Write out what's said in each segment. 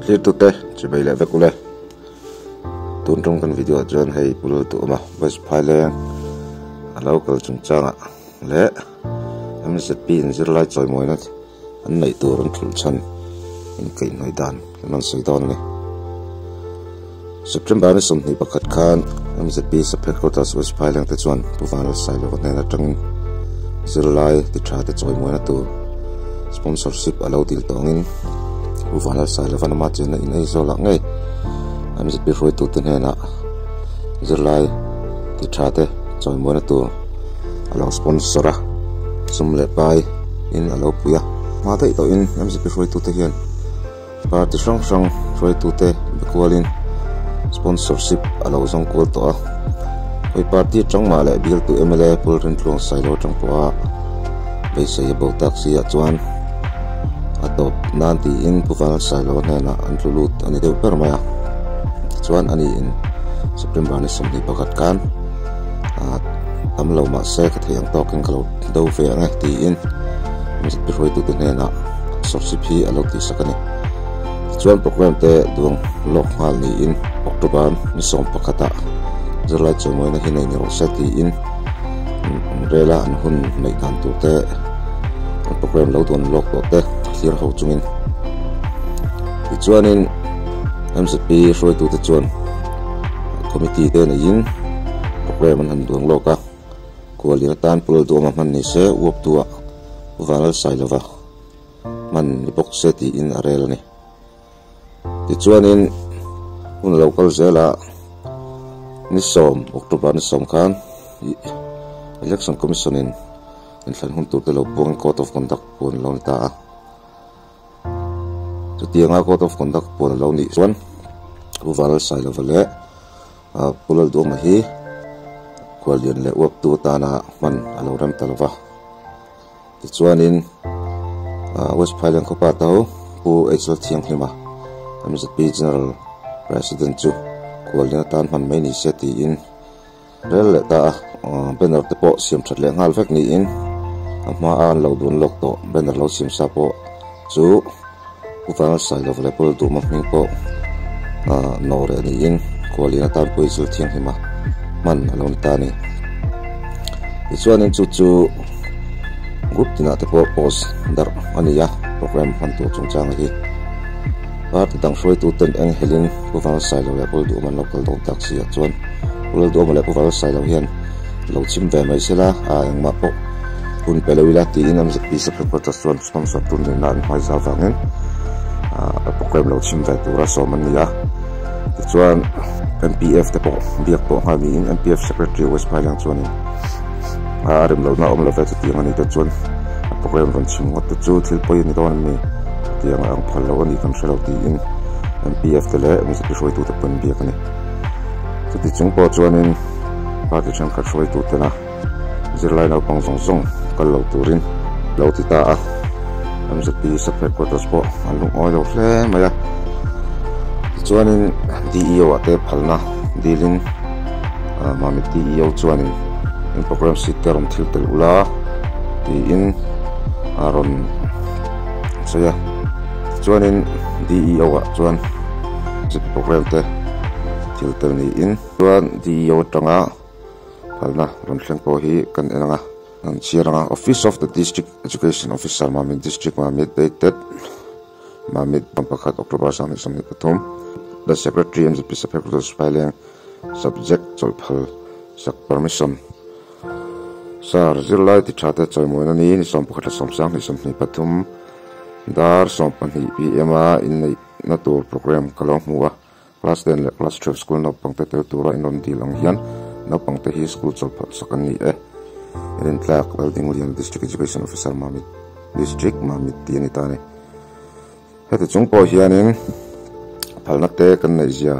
clear to te chibai le vekule tun trong kan video chuan hei Pu Lalduhawma W.Phaileng a local chungchanga le MZP zirlai choi moina an nei tur an thul chan in kai noi dan non sei don ni September ni somni pakhat khan MZP Sub-Hqrs W.Phaileng te chuan Pu Vanlalsailova nena tang zirlai ti tha te choi moina tu sponsorship alo dil tongin Pu Vanlalsailova na ma chen in ei zola ngai MZP roi tu ten hena zirlai ti tha te choi moina tu alo sponsora sumle pai in alo puya ma dei to in MZP roi tu te hian party sang roi tu te bekwalin sponsorship alo zong kol to a oi party chang ma le bil tu MLA Pu Lalduhawma chang poa be sei about taxi a chuan atop nanti in Pu Vanlalsailova hena an tlulut ani deu per maya chuan ani in September ni somni pakhat kan tam lo ma se ka theyang talking kalo do ve anga ti in MZP roi tu te hena sponsorship hi alo ti sakani chuan program te dung lok hal ni in October ni som pakhata zirlai choi moina hi nei ni ro seti in rela an hun nei dan tu te program lo don lok to te clear ho chungin ti chuan in MZP roi tu te chuan committee te na in program an han duang loka kualina tan Pu Lalduhawma man ni se uap tua Pu Vanlalsailova man ni box seti in arela ni ti chuan in un local zela ni som October ni som khan election commission in thlan hun tur te lo puang code of conduct pun lo ta chu tianga code of conduct pun lo ni chuan Pu Vanlalsailova le Pu Lalduhawma hi kualian le uap tu ta na man alo ram talova ti chuan in W.Phaileng ko pa tau Pu Lalduhawma hlima MZP General President chu kualina tan man mai ni seti in rel le ta banner te po siam that le ngal vek ni in ama an lo dun lok to banner lo sim sa po chu Pu Vanlalsailova le Pu Lalduhawma ming po no re ni in kualina tan Pu Lalduhawma man alo ni ta ni ti chuan in chu group tina te po post dar ania program han tu chungchang hi party dang roi tu ten eng helin Pu Vanlalsailova le Pu Lalduhawma local dog taxi a chuan Pu Lalduhawma le Pu Vanlalsailova hian lo chim ve mai sela a eng ma po hun pelawila ti in MZP Sub-Hqrs chuan sponsor tu ni na hmai za vangin a program lo chim ve tura so man nia ti chuan MPF te po biak po ha ni in MPF secretary W.Phaileng chuan rem lo na om lo ve ti ngani te chuan a program ron chim ngot te chu thil poi ni don ni tiang ang phal lo ni kam shalo ti in MPF te le MZP roi tu te pon biak ani ti chung po chuan in party chang kha roi tu te na zirlai no pang zong kal lo turin lo ti ta a MZP Sub-Hqrs po alung oi lo hle maya chuan in DEO ate phalna dilin mami DEO chuan in program sitter on thil tel ula ti in aron soya chuan in DEO a chuan zip program te thil tel ni in chuan DEO tanga phalna ron thleng po hi kan enanga an chiranga Office of the District Education Officer mami district mami dated mami pakhat October sang ni pathum the secretary MZP Sub-Hqrs W.Phaileng subject cholphal sak permission sar zirlai ti thate choi moina ni som pakhat som sang ni som ni pathum dar som pani PMA in nei na tur program kalong muwa class 10 le class 12 school no pangte te tura in on di lang hian no pangte hi school cholphal sakan ni in tlak welding lian district education officer mami district mami ti ni ta ni hete chung po hianin phalna te kan nei zia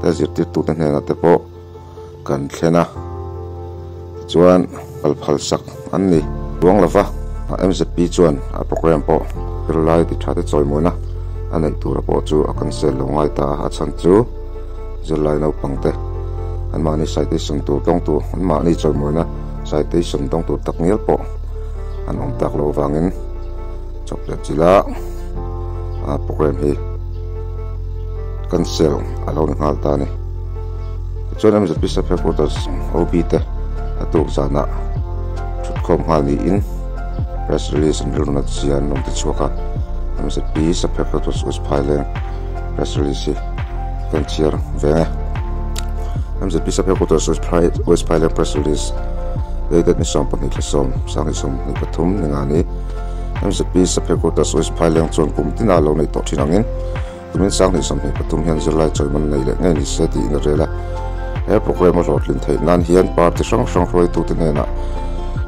te zirtir tu te hna te po kan thlena chuan phal sak an ni ruang lova MZP chuan a program po zirlai ti thate choi moina anei tura po chu a cancel lo ngai ta a chan chu zirlai no pangte an ma ni citation tu tong tu an ma ni choi moina citation tong tu tak ngel po an om tak lo wangin chocolate chila program hi cancel alo ni ngal ta ni chuan MZP Sub-Hqrs OB te atuk zana thutkhawm ngal ni in press release and rulnat sian nom te chuaka MZP Sub-Hqrs W.Phaileng press release kan chiar venge MZP Sub-Hqrs W.Phaileng press release dated ni som pani tlasom sang ni som ni pathum ni ngani MZP Sub-Hqrs W.Phaileng chuan kumtina lo nei to thinangin tumin sang ni som ni pathum hian zirlai choiman nei le ngai ni seti in rela he program a rotlin thei nan hian party sang roi tu te na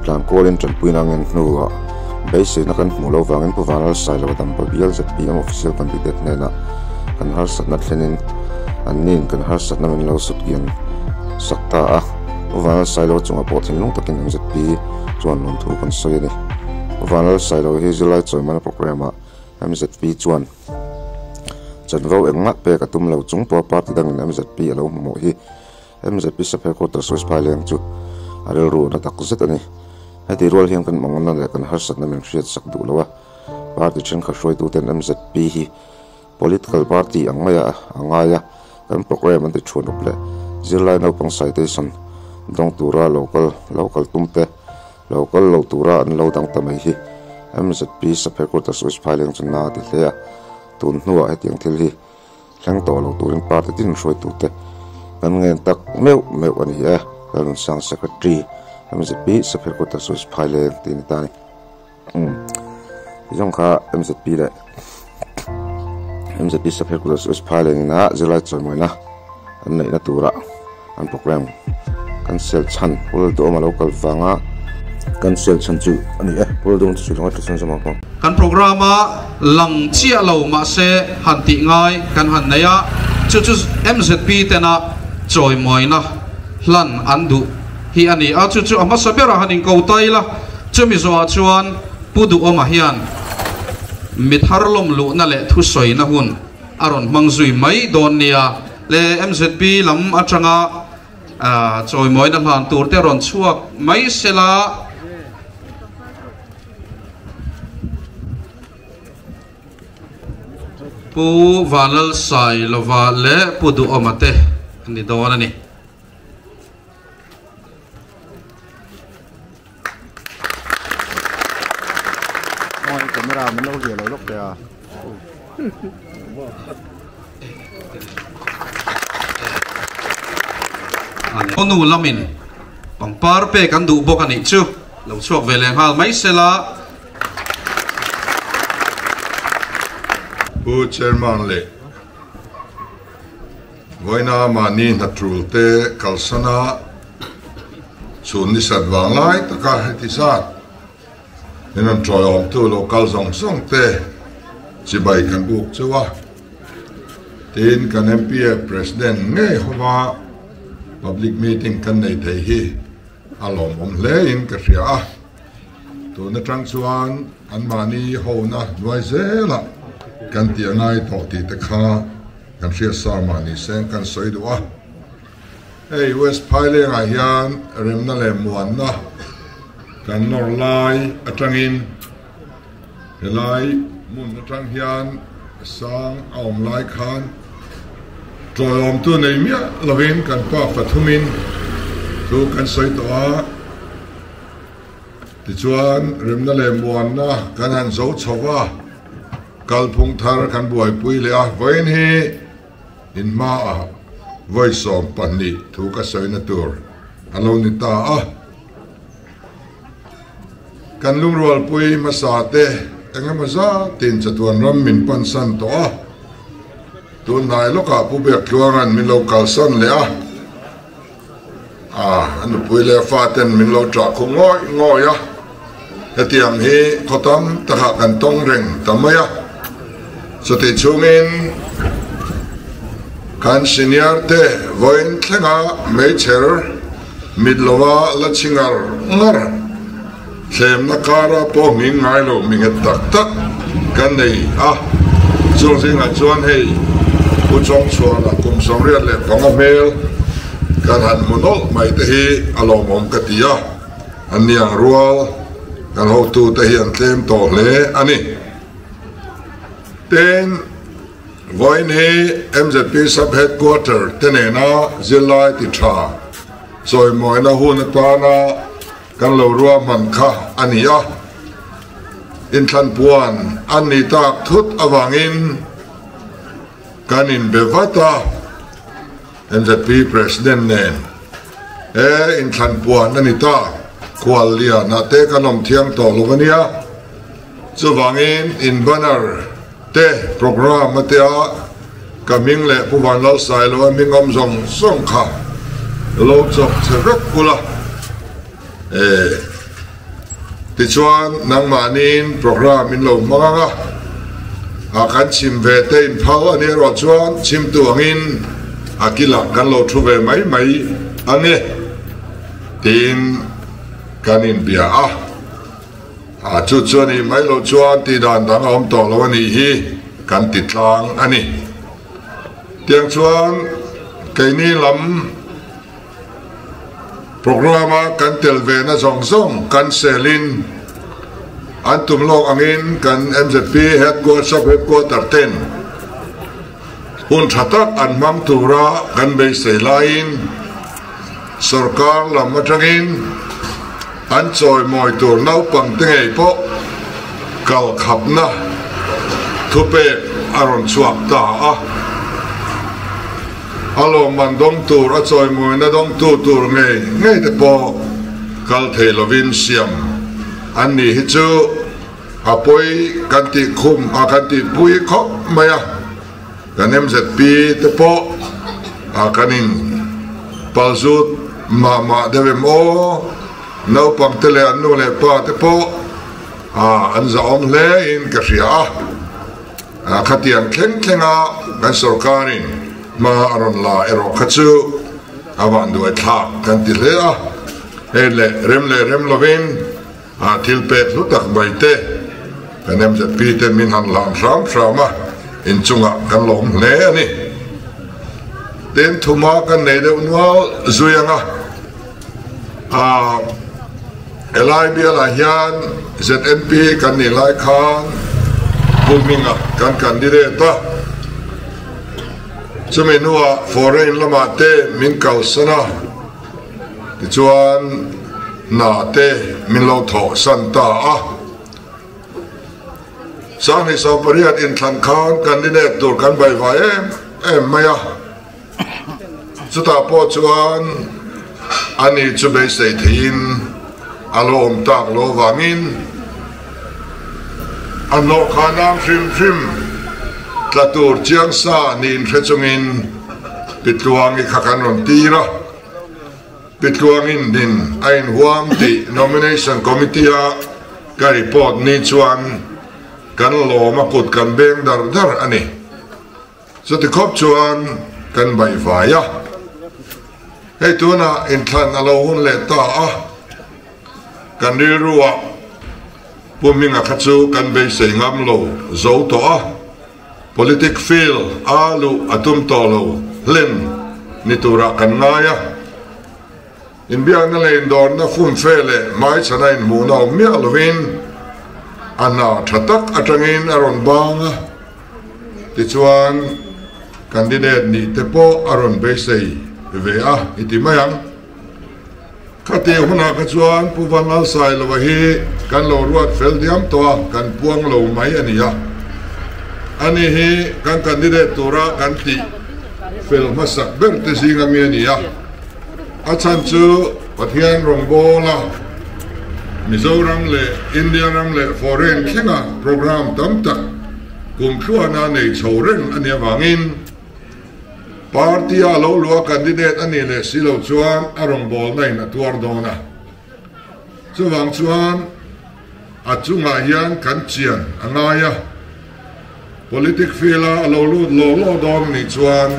tlan kolin tran puinangin nuwa base na kan mulo wangin pu Vanlalsailova dam bial ZP official candidate na kan har satna thlenin annin kan har satna min lo sut gian sakta a Vanlalsailova chunga pothin lung takin MZP chuan non thu kan soi ni Vanlalsailova hi zilai choimana programa MZP chuan chanro engma pe katum lo chung po party dang MZP alo mo hi MZP Sub-Hqrs W.Phaileng chu arel ru na tak zet ani heti rol hian kan mangna le kan har satna min hriat sak du lawa party chen kha hroi tu ten MZP hi political party angaya kan program an te chhun up le zirlai no pang citation dong tura local tumte local lo tura an lo dang tamai hi MZP Sub-Hqrs W.Phaileng chun na ti hle tun hnuwa hetiang thil hi thleng to lo turin party tin hroi tu te kan ngen tak meu ani e kan sang secretary MZP Sub-Hqrs W.Phaileng tin tani jong kha MZP le MZP Sub-Hqrs W.Phaileng na zilai choimoina an nei na tura an program cancel chan Pu Lalduhawma local vanga cancel chan chu ani e Pu Lalduhawma chu longa tsan sama ko kan programa lang chia lo ma se han ti ngai kan han neya chu MZP tena choi moina hlan andu hi ani a chu ama sabera hanin ko taila chumi zo chuan Pu Lalduhawma hian mit harlom lu na le thu soi na hun aron mangzui mai don nia le MZP lam atanga choi moina hlan tur te ron chuak mai sela Pu Vanlalsailova le Pu Lalduhawma te ni don ani camera mình lâu giờ lúc kìa onu lamin pangpar pe kan du bok ani chu lo chuak veleng hal mai sela Pu chairman le voina mani natrul te kalsana chun ni sat wanglai taka heti sat nên trò om tu local dòng sông te chỉ bay kan buộc chuwa tin kan MP president ngay hoa public meeting kan nei thei hi alom le in ka ria tu na trang chuan an mani ho na noi zela kan ti ngai to ti te kha kan ria sa mani sen kan soi duwa hey W.Phaileng a hian rem na le muan na kan nor lai atangin lai mun atang hian sang aum lai khan troom tu nei mia lovin kan pa pathumin tu kan soi to a ti chuan remna le muan na kan han zo chowa kalphung thar kan buai pui le a voin hi in ma a voi som pani thu ka soi na tur alo ni ta a kan lung rol pui masate engamaza tin chatuan ram min pan san to a tun nai loka pu be kluangan min local san le a anu pui le faten min lo tra khu ngoi ya hetiam hi khotam ta kan tong reng tamaya so te chungin kan senior te voin thenga mecher midlova la chingar ngar xem na kara po min ngai lo min tak tak kan nei chung sing a chuan hei u chong chuan a kum som riat le panga mel kan han munol mai te hi alom om katia aniang rual kan ho tu te hian tlem to le ani ten Voin he MZP Sub-Hqrs tenena zilai titra soi moina hun tana kan lo ruwa man kha ania in than puan ani tak thut awangin kanin bevata MZP president nen in than puan ani ta kwalia na te kanom thiang to lovania chuwangin in banner te program matia kaming le pu Vanlalsailova mingom zong song kha lo chok chevek kula ti chuan nang manin program in lo manga kan chim ve te in phau ani ro chuan chim tu angin akila kan lo thu ve mai ane tin kanin bia chu chuani mai lo chuan ti dan dang om to lo ani hi kan ti tlang ani tiang chuan kaini lam programa kan telve na zong kan selin antum lo angin kan MZP Headquarters Sub-Hqrs 10 hun thatak an mam tura kan be seilain sarkar lam atangin an choi moi tur nau pang tengei po kal khapna thupe aron chuak ta alo man dong tur a choi moi na dong tur ngei te po kal theilovin siam an ni hi chu apoi kan ti khum kan ti pui khop maya kan MZP te po kanin palzut ma devem o nau pang tele anu le pa te po an za om le in kashia khatian khenga kan sarkarin ma aron la ero khachu awan du thak kan ti le ele rem lovin til pe lutak baite kan MZP te min han lam shama in chunga kan lom le ani ten thuma kan nei de unwal zuyanga elai bia la hian ZNP kan ni lai khan buminga kan candidate chumenua foreign lama te min kalsana ti chuan na te min lo tho santa sang ni so pariat in than khan candidate tur kan bai vai em maya chuta po chuan ani chu be sei thin alo om tak lo vangin ano khanam shim tlatur chiang sa nin khechungin pitluang I khakan ron tira pitluangin din ain huam ti nomination committee ka report ni chuan kan lo ma put kan beng dar ani so ti khop chuan kan bai vaya hei tuna in than alo hun le ta kan ri ruwa puminga khachu kan be sei ngam lo zo to politic feel alu atum to lo len ni tura kan ngaya in biang na len don na fum fele mai chana in mu na mi alwin ana thatak atangin aron banga ti chuan candidate ni te po aron be sei ve iti mayang khate huna ka chuan pu Vanlalsailova hi kan lo ruat fel diam to kan puang lo mai ania ani hi kan candidate tura kan ti fel masak ber te singa mi ania achan chu pathian rongbola Mizoram le Indianam le foreign kinga program tamta kum khuana nei choreng ania wangin party alo lua candidate ani le silo chuan arong bol nai na tuar dona chuwang chuan achunga hian kan chian angaya politic fila alo lo don ni chuan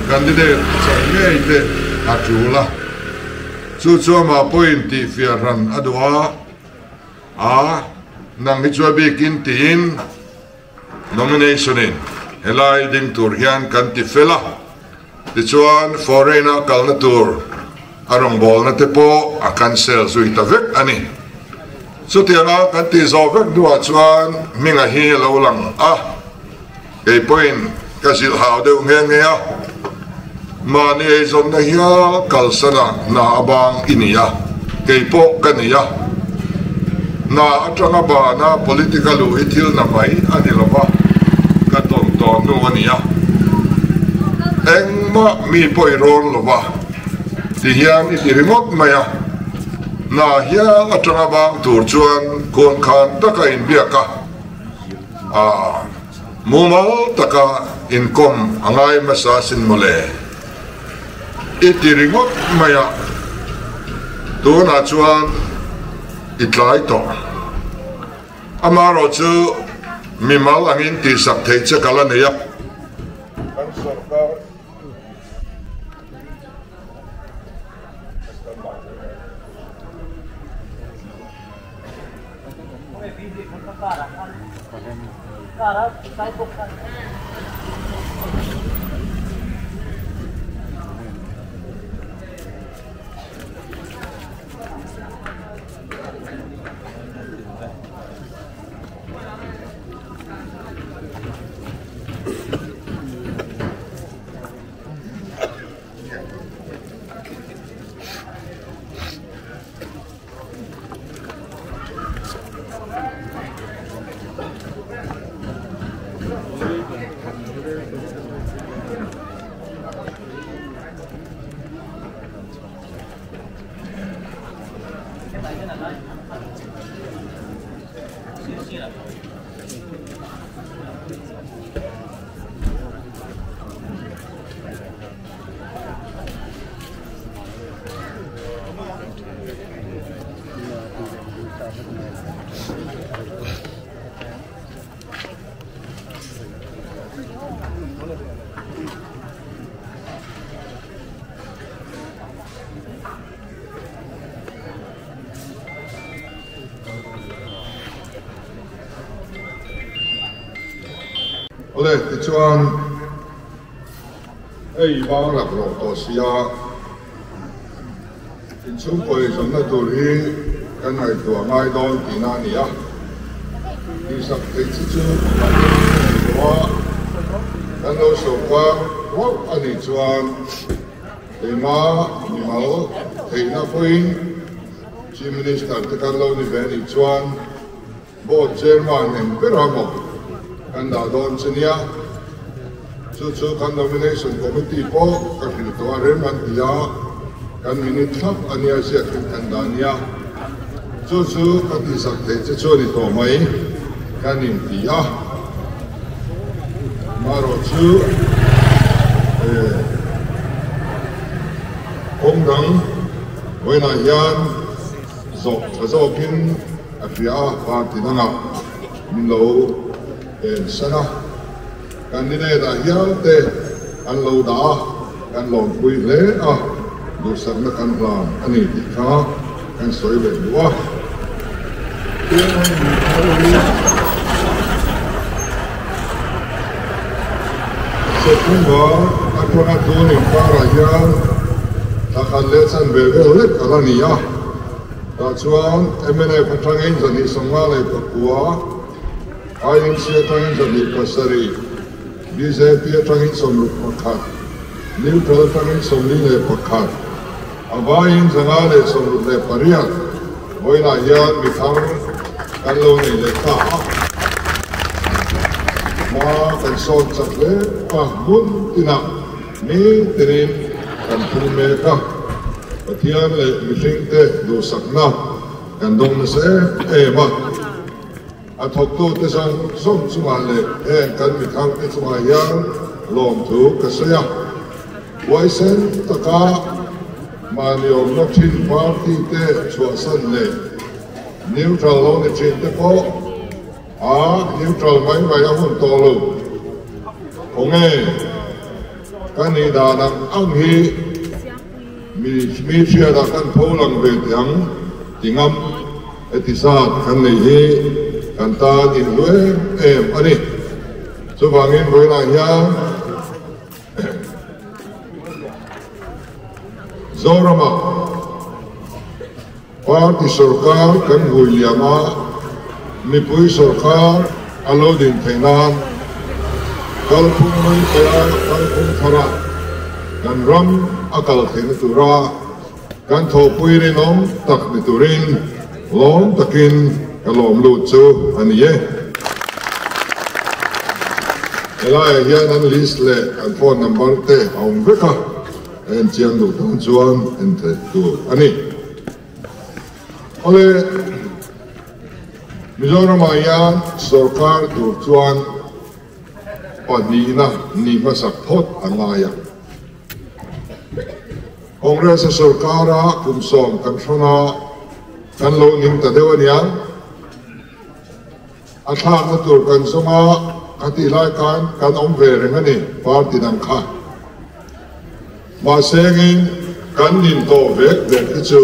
candidate change te atula chu ma point ti fiaran adwa nang hi chua bikin tin nomination in helai ding tur hian kan ti fela ti chuan foreigner kalna tur arong bol na te po a cancel zui ta vek ani so tianga kan ti zo vek duwa chuan minga hi lo lang ei point cái gì hào đều nghe nghe mà này giống này ya kalsana na bang inia cái bộ cái này ya na trong ba na political uhitil na mai ani lova cái ton no ani ya anh mà mi bồi rong lova thì hiang ít remote maya na hiang trong ba tur chuan con khan tất cả in bia cả mumal taka income angai masasin mole iti ringot maya tu na chuan itlai to amaro chu mimal angin ti sak thei che kala ne ya Ole, thì chuan ấy bao lạc lộ tổ xia thì chúng tôi sống là tuổi cái này tuổi mai đón thì na nhỉ thì sắp tới chú đó cái nó số qua hoặc anh ấy chuan thì mà máu thì nó quên Chief Minister thì cái lâu như vậy thì chuan bộ chairman nên biết rồi mà and don senia chu kan nomination committee po ka hilto reman dia kan minute thap ania sia kan dania chu ka ti sak te chu ni to mai kan in dia maro chu ông đăng với na yan zo kin afia pa tinanga min lo sana candidate a hial te an lo da kan lom pui le a du sak na kan plan ani ti kha kan soi le wa so kun ba atona tu ni para hial ta kan le chan be le kalania ta chuan MNA patangin zani songa le pakua IMC atangin zani pasari MZP atangin somlu pakhat neutral atangin somli le pakhat abain zanga le somlu le pariat boina hian mithang kanlo ni le ta ma kan son chak le pa mun tina ni tirin kan thu me ka pathian le mithing te do sakna kan dong na se ma a thok tu te sang som chuma le kan mithang te chuma hian lom thu ka saya waisen taka maniom no thin party te chua san le neutral lo ne chin te po neutral mai a hun to lo onge kani da nang ang hi mi chia da kan pho lang ve tiang tingam etisat kan nei hi kan ta in lue ani so vangin boina hian zorama party sarkar kan huiliama mipui sarkar alodin thainan kalpung mai kaya kalpung thara kan ram akal thing tura kan thopui ri nom tak ni turin lom takin kalom lu chu anie elai hian an list le an phone number te aum veka en chiang du tong chuan en the tu ani ole Mizoram ayan sarkar tu chuan panina ni masak thot angaya Congress sarkara kumsom kanthona kanlo ning ta dewanian athak na tur kan songa ati lai kan omve rengani party dang kha ma sengin kan nin to vek chu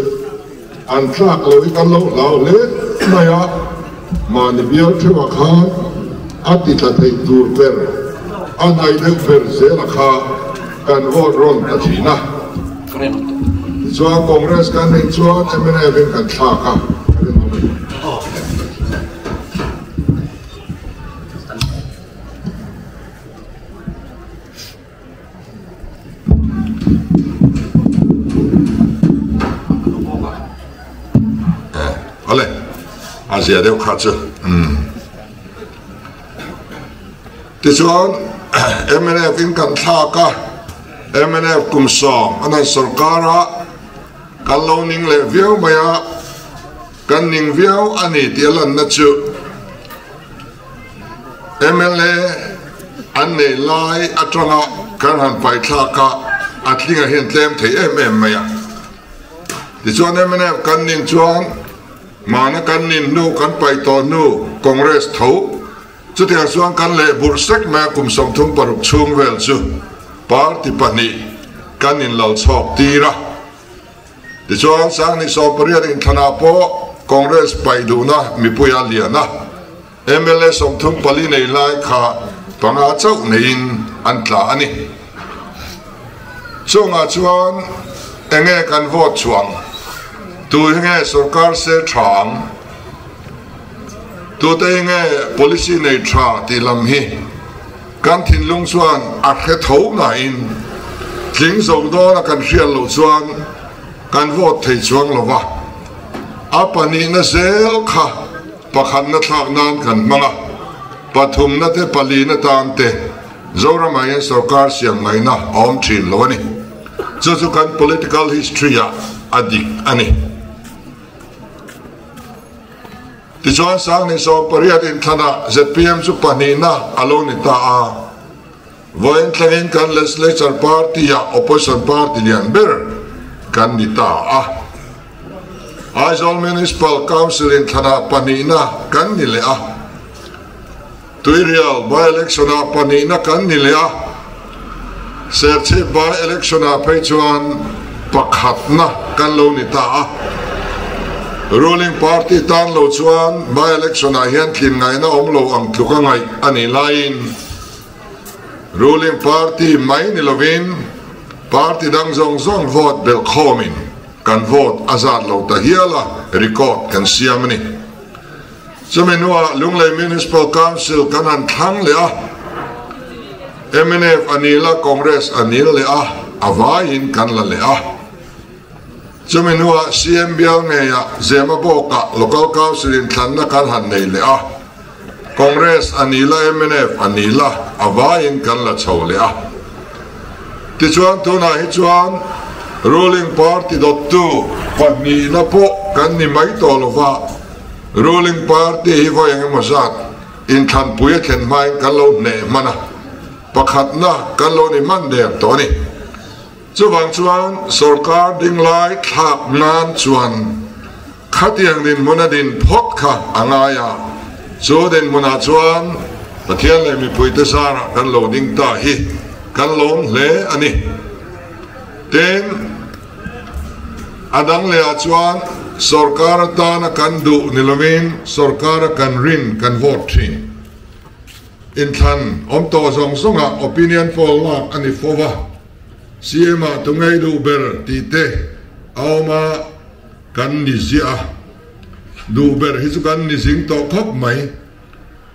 an thak lo kan lo lao le maya ma ni biar thewa kha ati ta thei tur ber anai de ber zela kha kan vote ron ta thina chuan Congress kan ning chuan MNF kan thaka ole asia deu kha chu ti chuan MNF kan thaka MNF kumsom anan sarkara kan lo ning le viau maya kan ning viau ani tialan na chu MLA an nei lai atranga kan han pai thaka atlinga hian tlem thei maya ti chuan MNF kan ning chuan mana kan nin nu kan pai to nu Congress tho chu tia chuan kan le bursek ma kumsom thum paruk chung vel chu party pani kan in lo chok tira ti chuan sang ni so pariat in thana po Congress pai du na mi puya liana MLA som thum pali nei lai kha panga chau nein an tla ani chunga chuan enge kan vote chuang tu nge sarkar se thang tu te nge policy nei tha ti lam hi kan thin lung chuan a khe tho na in thing zo do na kan hrial lo chuan kan vote thei chuang lova apani na zel kha pakhan na thak nan kan manga pathum na te pali na tan te zorama yan sarkar siam ngai na om thin lo ni chu kan political history ya adik ani ti chuan sang ni so pariat in thana ZPM chu panina alone ta a voin thlengin kan legislature party ya opposition party lian ber kan ni ta a Aizol municipal council in thana panina kan ni le a tuirial by election a panina kan ni le a serchi by election a phei chuan pakhatna kan lo ni ta a ruling party tan lo chuan by election a hian thin ngai na om lo ang thuka ngai ani line ruling party mai ni lovin party dang zong zong vote bel khomin kan vote azad lo ta hiala record kan siamani chumenua lunglei municipal council kan an thang le a MNF anila Congress anil le a avain kan la le a chumenua CMBL nge ya zema boka local council in thanna kan han nei le a Congress anila MNF anila avain kan la chho le a ti chuan tuna hi chuan ruling party .2 pani na po kan ni mai to lova ruling party hi vo yang mazat in than puya khen mai kan lo ne mana pakhat na kan lo ni man der to ni chuwang chuan sarkar ding lai thak nan chuan khatiang din mona din phot kha angaya chu den mona chuan pathian le mi puite sara kan lo ding ta hi kan lom hle ani ten adang le chuan sarkar ta na kan du nilovin sarkar kan rin kan vote thin in than om to zong songa opinion poll la ani fova siema tungai du ber ti te awma kan ni zia du ber hi chu kan ni sing to khop mai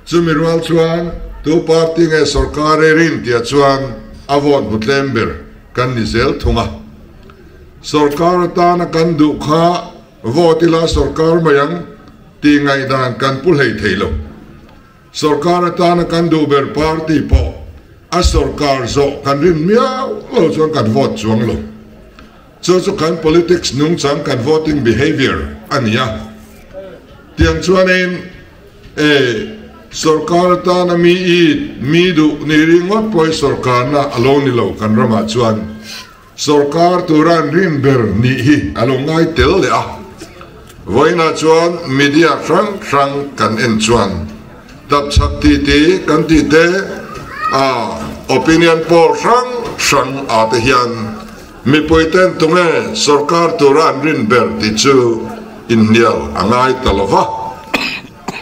chumirwal chuan tu party nge sarkar rin tia chuan avon hutlember kan nizel thunga sarkar ta na kan du kha votila sarkar mayang ti ngai dan kan pul hei theilo sarkar ta na kan du ber party po a sarkar zo kan rin miao lo chuan kan vote chuang lo chu kan politics nung chang kan voting behavior ania tiang chuan in sarkar ta na mi du ni ringot poi sarkar na along ni lo kan rama chuan sarkar turan rin ber ni hi alongai tel le a voina chuan media rang kan en chuan tap chak ti kan ti te opinion poll rang a te hian mi poiten tunge sarkar turan rin ber ti chu indial angai talova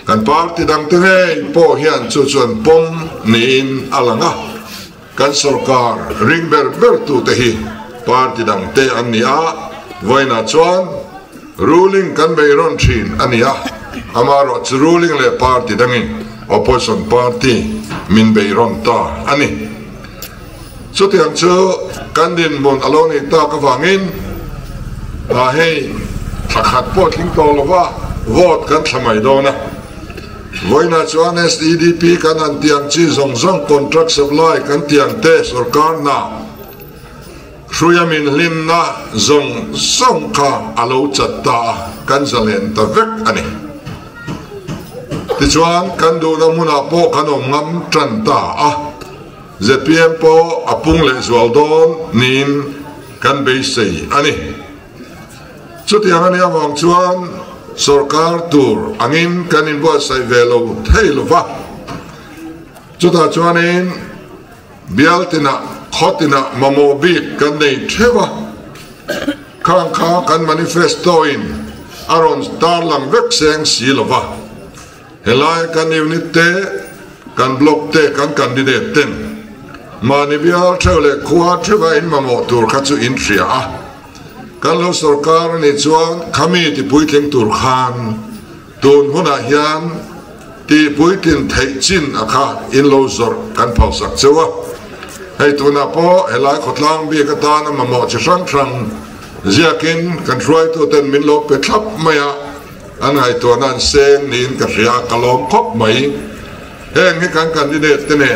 kan party dang tenge po hian chu chuan pom niin alanga kan sarkar ring ber tu te hi party dang te ania voina chuan ruling kan beiron thin ania amaro chu ruling le party dangin opposition party min beiron ta ani chu tiang chu kan din mon aloni ta ka wangin hei thakhat po thing to lova vote kan thamai dona voina chuan SDP kan an tiang chi zong contract supply kan tiang te sarkar na Shruyamin lim na zong ka alo chatta kan zalen ta vek ani ti chuan kan du na muna po kan ngam tran ta a ZPM po apung le zwaldon nin kan be sei ani chuti angani awang chuan sarkar tur angin kanin bo sai velo thailova chuta chuanin bialtina khotina mamobi kan nei theva khang kha kan manifesto in aron starlang vek seng silova helai kan unit te kan block te kan candidate ten mani bial thole khuwa theva in mamo tur khachu in thria a kan lo sarkar ni chuan khami ti puitling tur khan tun huna hian ti puitin thei chin akha in lo zor kan phau sak chewa hei tuna po helai khotlang bi ka ta na mamo chi rang ziakin kan try to ten min lo pe thlap maya an hai to nan sen nin ka ria kalom khop mai heng hi kan candidate tene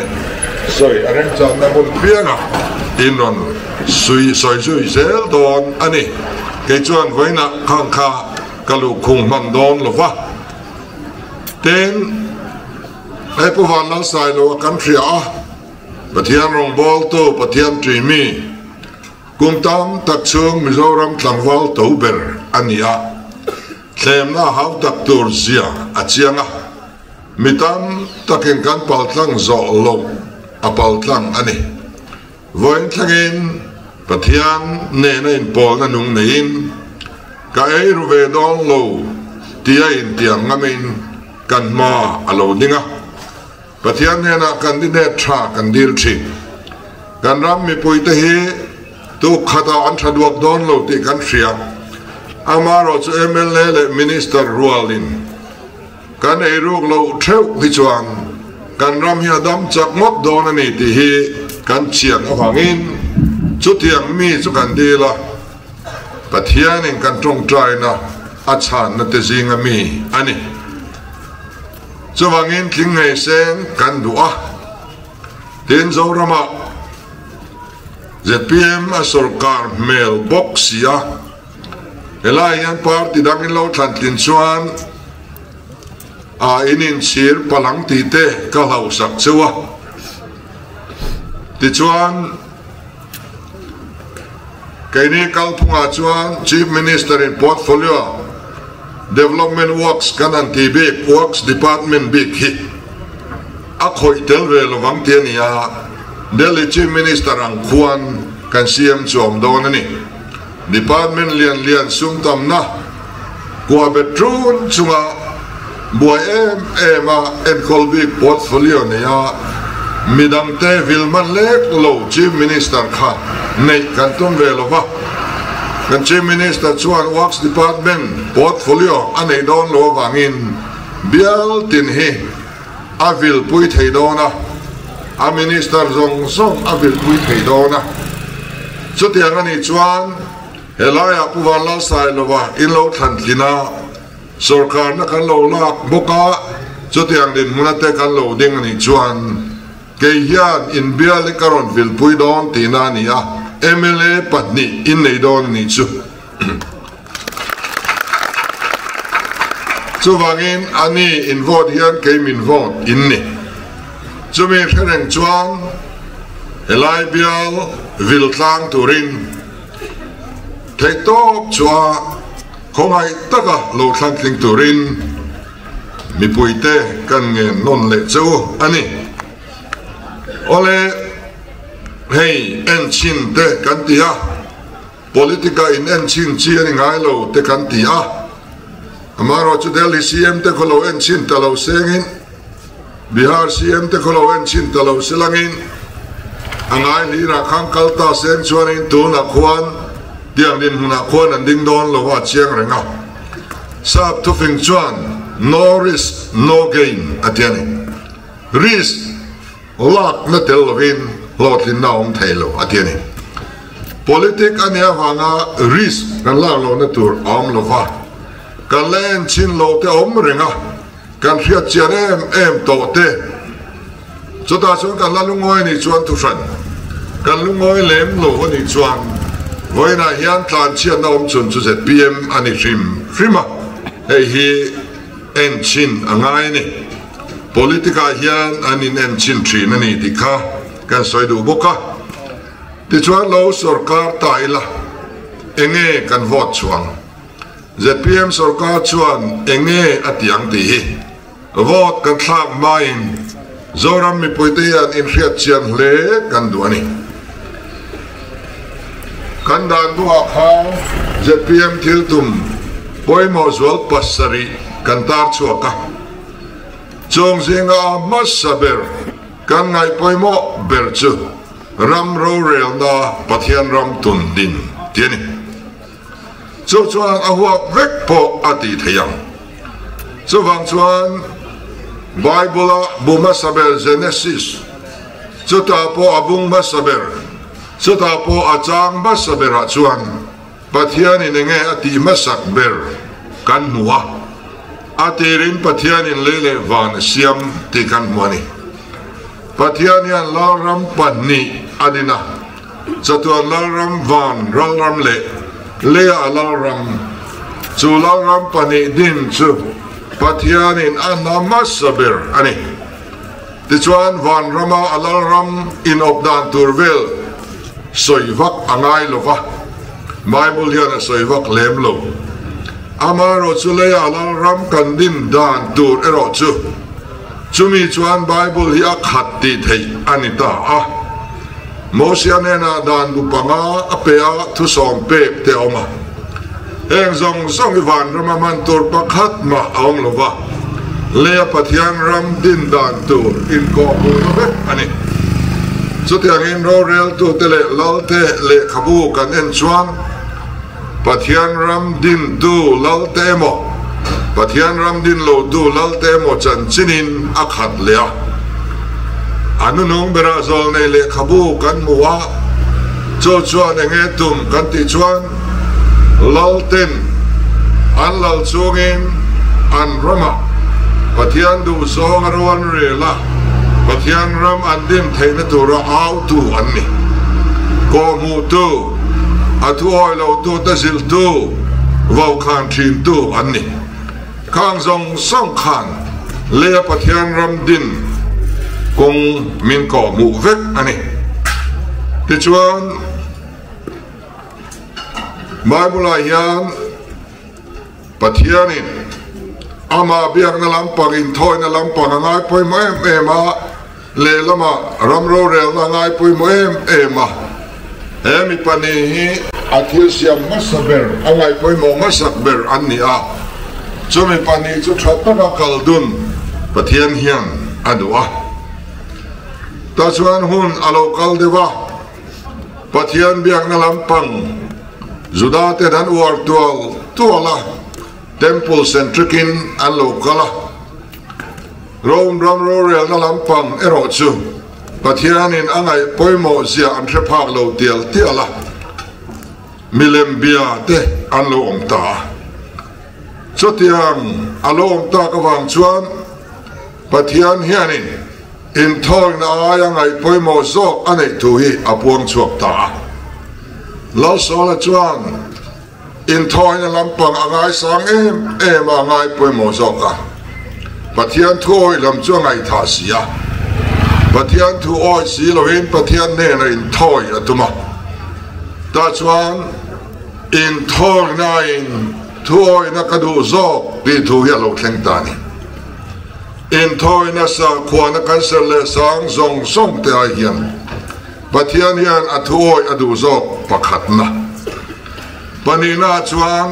soi arem chang na bul pianga in ron soi zel don ani ke chuan voina khang kha kalu khung man don lova ten ai pu Vanlalsailova kan ria pathian rong bol to pathian trimi kumtam tak chung Mizoram tlangwal to ber ania thlem na haw tak tur zia achianga mitam takin kan paltlang zo lo apaltlang ani voin thlangin pathian ne na in pol na nung nein ka ei ruve don lo tia in tiang ngamin kan ma alo dinga pathian ne na candidate tha kan dil thi kan ram mi puite hi tu khata an thadwak don lo ti kan thria amaro chu MLA le minister rualin kan ei ruk lo theu hi chuan kan ram hi adam chak mot don ani ti hi kan chiang awangin chu tiang mi chu kan dila pathian in kan tong trai na a chan na te zinga mi ani chu wangin thing ngai sen kan du'a tin zo rama ZPM a sarkar mailbox ya helai yan party dangin lo than tin chuan a inin sir palang ti te ka lau sak chewa ti chuan kaini kalpunga chuan chief minister in portfolio development works kan an ti big works department big hi a khoi tel ve lovang te nia Delhi chief minister ang chuan kan CM chom don ani department lian sum tam na kwa betrun chunga boy ema en kolbi portfolio nia midam te vilman lek lo chief minister kha nei kan tum ve lova kan chief minister chuan works department portfolio anei don lo wangin bial tin hi avil pui thei dona a minister zong song a vil pui thei do na chu tiang ani chuan helaya Pu Vanlalsailova in lo than tlina sarkar na kan lo lak boka chu tiang din munate kan lo ding ani chuan ke hian in bial karon vil pui don tina ni a MLA patni in nei don ni chu chu wangin ani in vote hian ke min vote in ni chu mi khereng chuang helai bial vil tlang turin thei top chua khongai taka lo thlang tling turin mi puite kan nge non le chu ani ole hey en chin te kan tia politica in en chin chi ani ngai lo te kan tia amaro chu Delhi CM te kholo en chin ta lo sengin Bihar CM te kholo en chin ta lo selangin angai li ra khang kalta seng chuanin tu na khuan tiang din huna khuan an ding don lo wa chiang renga sap tu fing chuan no risk no gain atiani risk lak na tel lovin lotlin na om thailo atiani politic ania wanga risk kan la lo na tur om lova kan len chin lo te om renga kan riat chiarem em to te chuta chuan kan la lungoi ni chuan tu san kan lungoi lem lo ni chuan voina hian tlan chian na om chun chu ZPM ani rima hei hi en chin angai ni politica hian anin en chin thin ani dikha kan soi du boka ti chuan lo sarkar taila enge kan vote chuang ZPM sarkar chuan enge atiang ti hi vote kan thak main zoram mi puitean in riat chian hle kan du ani kan dan bua kha ZPM thil tum poimo zwal pasari kan tar chuaka chong zinga masaber kan ngai poimo berchu ram ro rel na pathian ram tun din tiani chu chuan a huak vek po ati theyang chu wang chuan Bible buma saber Genesis chu ta po abung masaber chu ta po achang masaber chuan pathian in nge ati masak ber kan nuwa atirin pathian in lele van siam ti kan muani pathian yan laram panni adina chatuan laram van ralam le alaram chu laram pani din chu pathian in anamasaber ani tichuan van rama alaram in obdan turvel soivak angai lova Bible yan soivak lemlo amaro chulaya alaram kandin dan tur ero chu chumi chuan Bible hi khatti thei anita a mosianena dan bupanga apea thu som pek te oma eng zong song van rama man tur pakhat ma aung lova le pathian ram din dan tur in ko love ani so tiang in ro rel tu tele lalte le khabu kan en chuan pathian ram din du lalte mo pathian ram din lo du lalte mo chan chinin akhat lea anu nong bera zol nei le khabu kan muwa cho chuan enge tum kan ti chuan lalten an lal chungin an rama pathian du song arwan rela pathian ram an dim theina tura au tu anni ko mu tu atu oi lo tu ta sil tu vau khan thin tu anni khang zong song khan le pathian ram din kong min ko mu vek ani ti chuan Bible hian pathianin ama biak na lampang in thoi na lampang ngai poi mo em a le lama ramro rel na ngai poi mo em a emi pani hi athil siam masaber angai poi mo masakber anni a chumi pani chu thatna ka kaldun pathian hian adua ta chuan hun alo kaldewa pathian biak na lampang Juda te dan uar tuala temple centrikin an lokala rom ram rorel na lampang ero chu pathianin angai poimo zia an thephak lo tial tiala milem bia te an lo om ta chotiang alo om ta ka wang chuan pathian hianin in thoi na angai poimo zo anei tu hi apuang chuak ta lo so la chuan in thoi na lampang angai sang em angai poimo zo ka pathian thoi lam chuang ai tha sia pathian thu oi si lo in pathian ne na in thoi atuma ta chuan in thoi na in thoi na kadu zo ti thu hi lo thleng ta ni in thoi na sa khuana kan sel le sang zong song te ai hian pathian hian a thu oi adu zo pakhat na panina chuan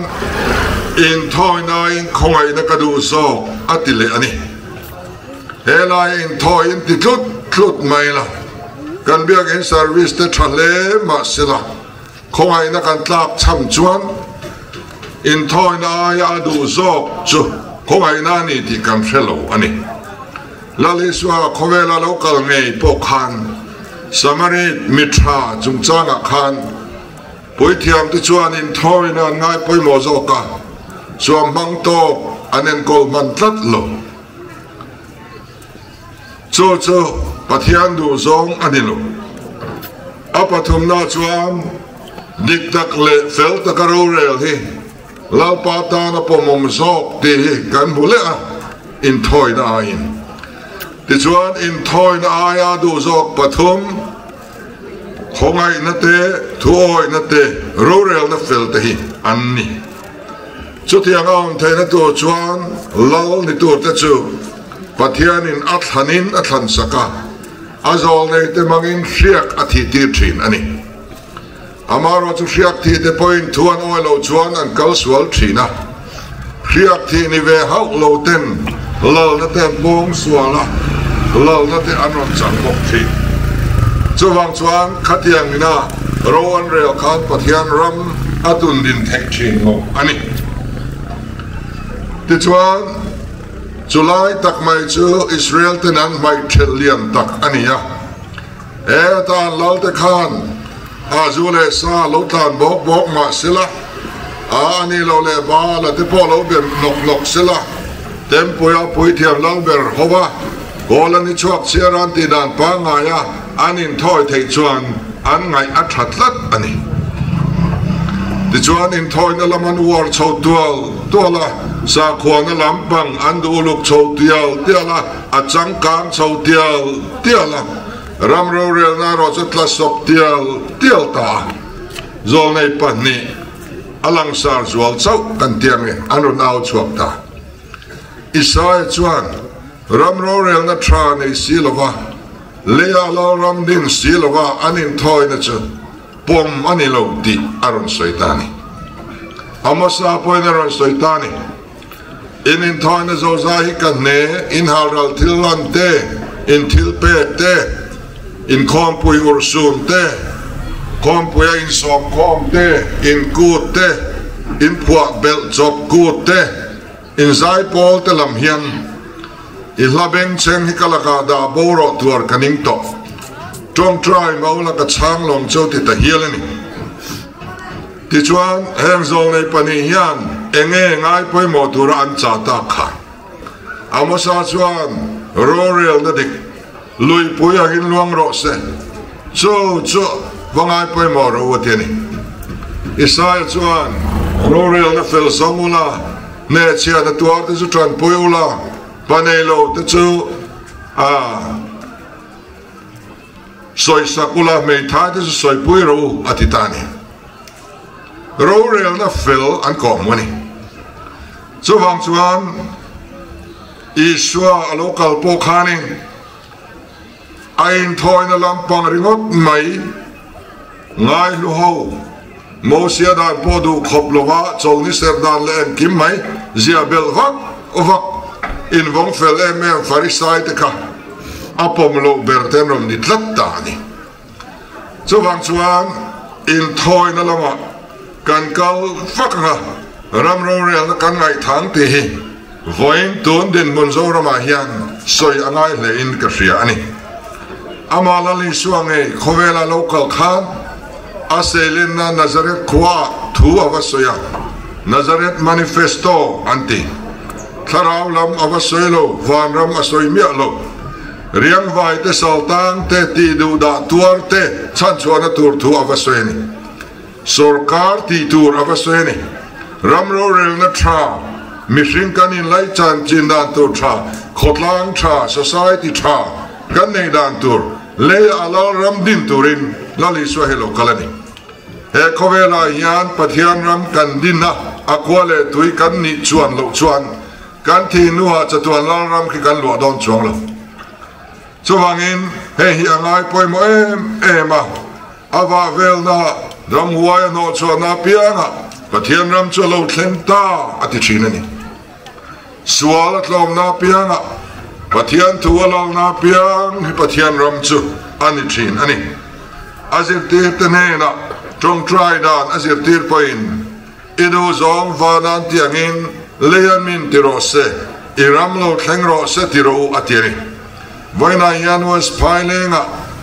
in thoi na in khongai na kadu zo atile ani helai in thoi in ti tlut mai la kan biak in service te thale ma sila khongai na kan tlak cham chuan in thoi na ya adu zo chu khongai na ni ti kan fellow ani lali swa khowela local ngei pokhan samarit mitra chungchanga khan poithiam tu chuan in thoi na ngai poimo zo ka chuam mang to anen kol man tlat lo cho pathian du zong anilo apathum na chuan dik tak le fel takaro rel hi lau pa ta na pomom zok ti hi kan bule a in thoi na in ti chuan in thoi na aya du zok pathum khongai na te thuoi na te ro rel na fel te hi anni chutiang aun the na tu chuan lal ni tur te chu pathian in athanin athan saka azol nei te mangin hriak athi tir thin ani amaro chu hriak thi te point thuan oi lo chuan an kal sual thina hriak thi ni ve hau lo ten lal na te bong suala lal na te anon chang bok thi chuwang chuan khatiang ina ro an rel khan pathian ram atun din thek thin ngo ani ti chuan July tak mai chu Israel tenan mai trillion tak ania ta lal te khan azule sa lo tan bok ma sila ani lo le ba la te polo ben nok sila tempoya poithiam lang ber hoba golani chuak chiaran ti dan pa nga ya anin thoi thei chuan an ngai athatlat ani ti chuan in thoi na laman war chho tuala sa khuana lampang andu uluk chho tiala achang kang chho tiala ramro rel na ro chatla sop tial ta zol nei pani alang sar zual chau kan tiang e anun au chuak ta isai chuan ramro rel na tra nei silova leya lo ram din silova anin thoi na chu pom ani lo ti aron soitani amasa poina ron soitani in thoi na zo za hi kan ne in halral thilan te in thilpe te in khompui ursum te khompui in som khom te in kut te in phuak bel job kut te in zai pol te lam hian i labeng chen hi kalaka da boro tuar kaning to trong trai maula ka chang long chau ti ta hialani ti chuan heng zol nei pani hian enge ngai poi mo tura an cha ta kha amosa chuan rorel na dik lui pui agin luang ro se chu wangai poi mo ro tiani isai chuan rorel na fel samula ne chia na tuar te chu tran pui ula panelo te chu soi sakula mei tha te chu soi pui ro atitani rorel na fel an ko moni chu wang chuan iswa local pokhani ain thoi na lampang ringot mai ngai lu ho mo sia dan podu khoplova cholni serdan le kim mai zia bel vak in vong fel em farisai te ka apom lo berten rom ni tlatta ni chu wang chuan in thoi na lama kan kal fakra ramro rel kan ngai thang te hi voin ton den monzora ma hian soi angai le in ka ria ani amala li suange khovela local khan aselina Nazareth kwa thu avasoya Nazareth manifesto anti tharawlam avasoilo vanram asoimialo riang vai te saltang te ti du da tuar te chan chuan tur thu avasoini sarkar ti tur avasoini ramro rel na tha mishing kan in lai chan chin dan tur tha khotlang tha society tha kan nei dan tur le ala ram din turin lali swahilo kalani he khovela yan pathian ram kan din na akwale tui kan ni chuan lo chuan kan thi nuwa chatuan lal ram ki kan lo don chuang lo chu wangin he hi angai poimo ema ava velna ram huaya no chuana pianga pathian ram chu lo thleng ta ati thinani sual tlom na pianga pathian tuwalal na piang hi pathian ram chu ani thin ani azir tir tenena trong try dan azir tir poin idu zong vanan tiangin leyan min tirose iram lo thleng ro se tiro atiri vaina yan was Phaileng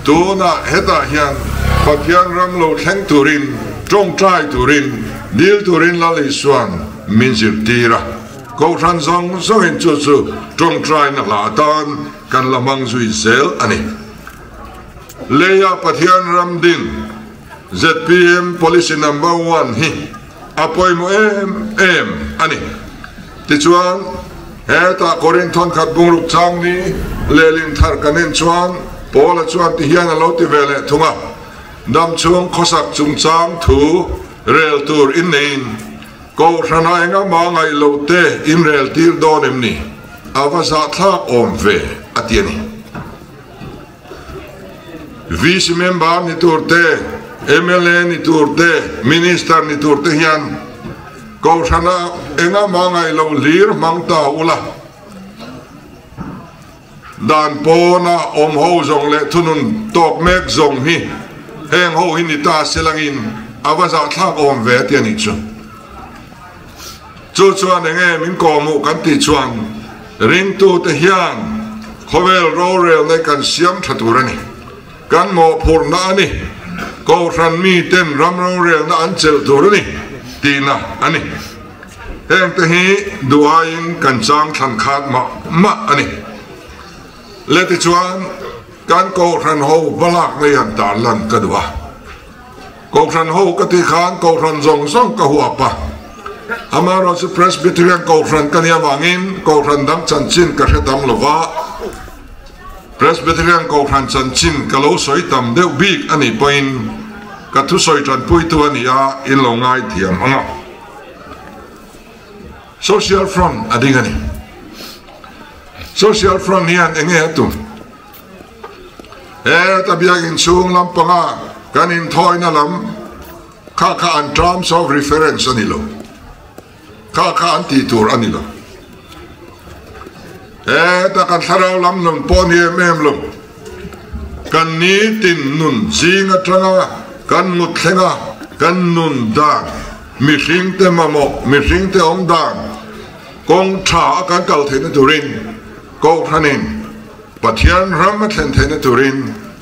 tu na heta hian pathian ram lo thleng turin trong try turin dil turin lali suan min zir tira ko than zong zongin chu chu trong try na la tan kan lamang zui zel ani leya pathian ram din ZPM policy number 1 hi apoi mo em ani ti chuan heta korinthon khat bungruk chang ni lelin thar kanin chuan pola chuan ti hian alo ti vele thunga dam chung khosak chung chang thu rel tur in nein ko rana enga ma ngai lo te imrel tir don emni avaza thak om ve atiani vice member ni turte MLA ni turte minister ni turte hian ko rana enga ma ngai lo lir mangta ula dan pona om ho zong le thunun tok mek zong hi heng ho hi ni ta selangin avaza thak om ve atiani chu chuan enge min ko mu kan ti chuan ring tu te hian khovel ro rel ne kan siam thaturani kan mo phur na ani ko ran mi ten ram ro rel na an chel turani tina ani heng te hi duain kan chang than khat ma ani le ti chuan kan ko ran ho balak le an tar lan ka duwa ko ran ho ka ti khan ko ran zong song ka huwa pa amaro se presbyterian ko ran kania wangin ko ran dang chanchin ka hetam lova presbyterian ko ran chanchin ka lo soi tam deu big ani point ka thu soi tran pui tu ania in lo ngai thiam anga social front adingani social front hian enge tu tabiag in chung lampanga kanin thoina lam kha an terms of reference anilo kha anti tur anilo ta kan tharaw lam nun poni mem lo kan ni tin nun jinga tranga kan mut thenga kan nun da mi hring te mamok mi hring te om da kong tha kan kal thein turin ko thanin pathian ram thlen thein turin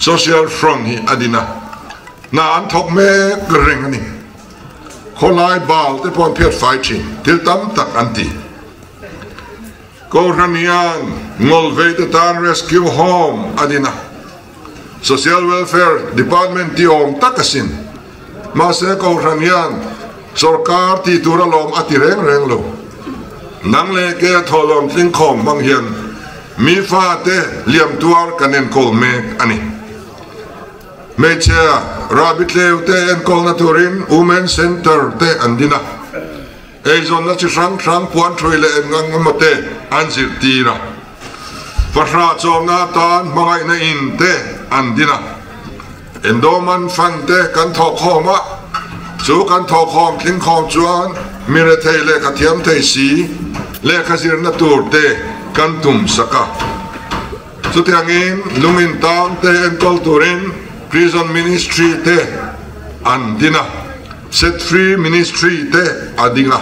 social front hi adina na an thok me greng ani kholai bal te pon phiat fighting til tam tak anti ko ranian ngol ve te tan rescue home adina social welfare department ti om takasin ma se ko ranian sarkar ti turalom ati reng lo nang le ke tholom tling khom mang hian mi fa te liam tuar kanen kol me ani mecha rabbit leu te en kol naturin women center te andina ezon na chi sang puan thoile engang mate anjir tira fasra chomna tan mangai na in te andina endoman fan te kan thok khoma chu kan thok khom tling khom chuan mire theile ka thiam thei si le khazir na tur te kan tum saka chu tiangin lungin tam te en kol turin prison ministry te andina set free ministry te adinga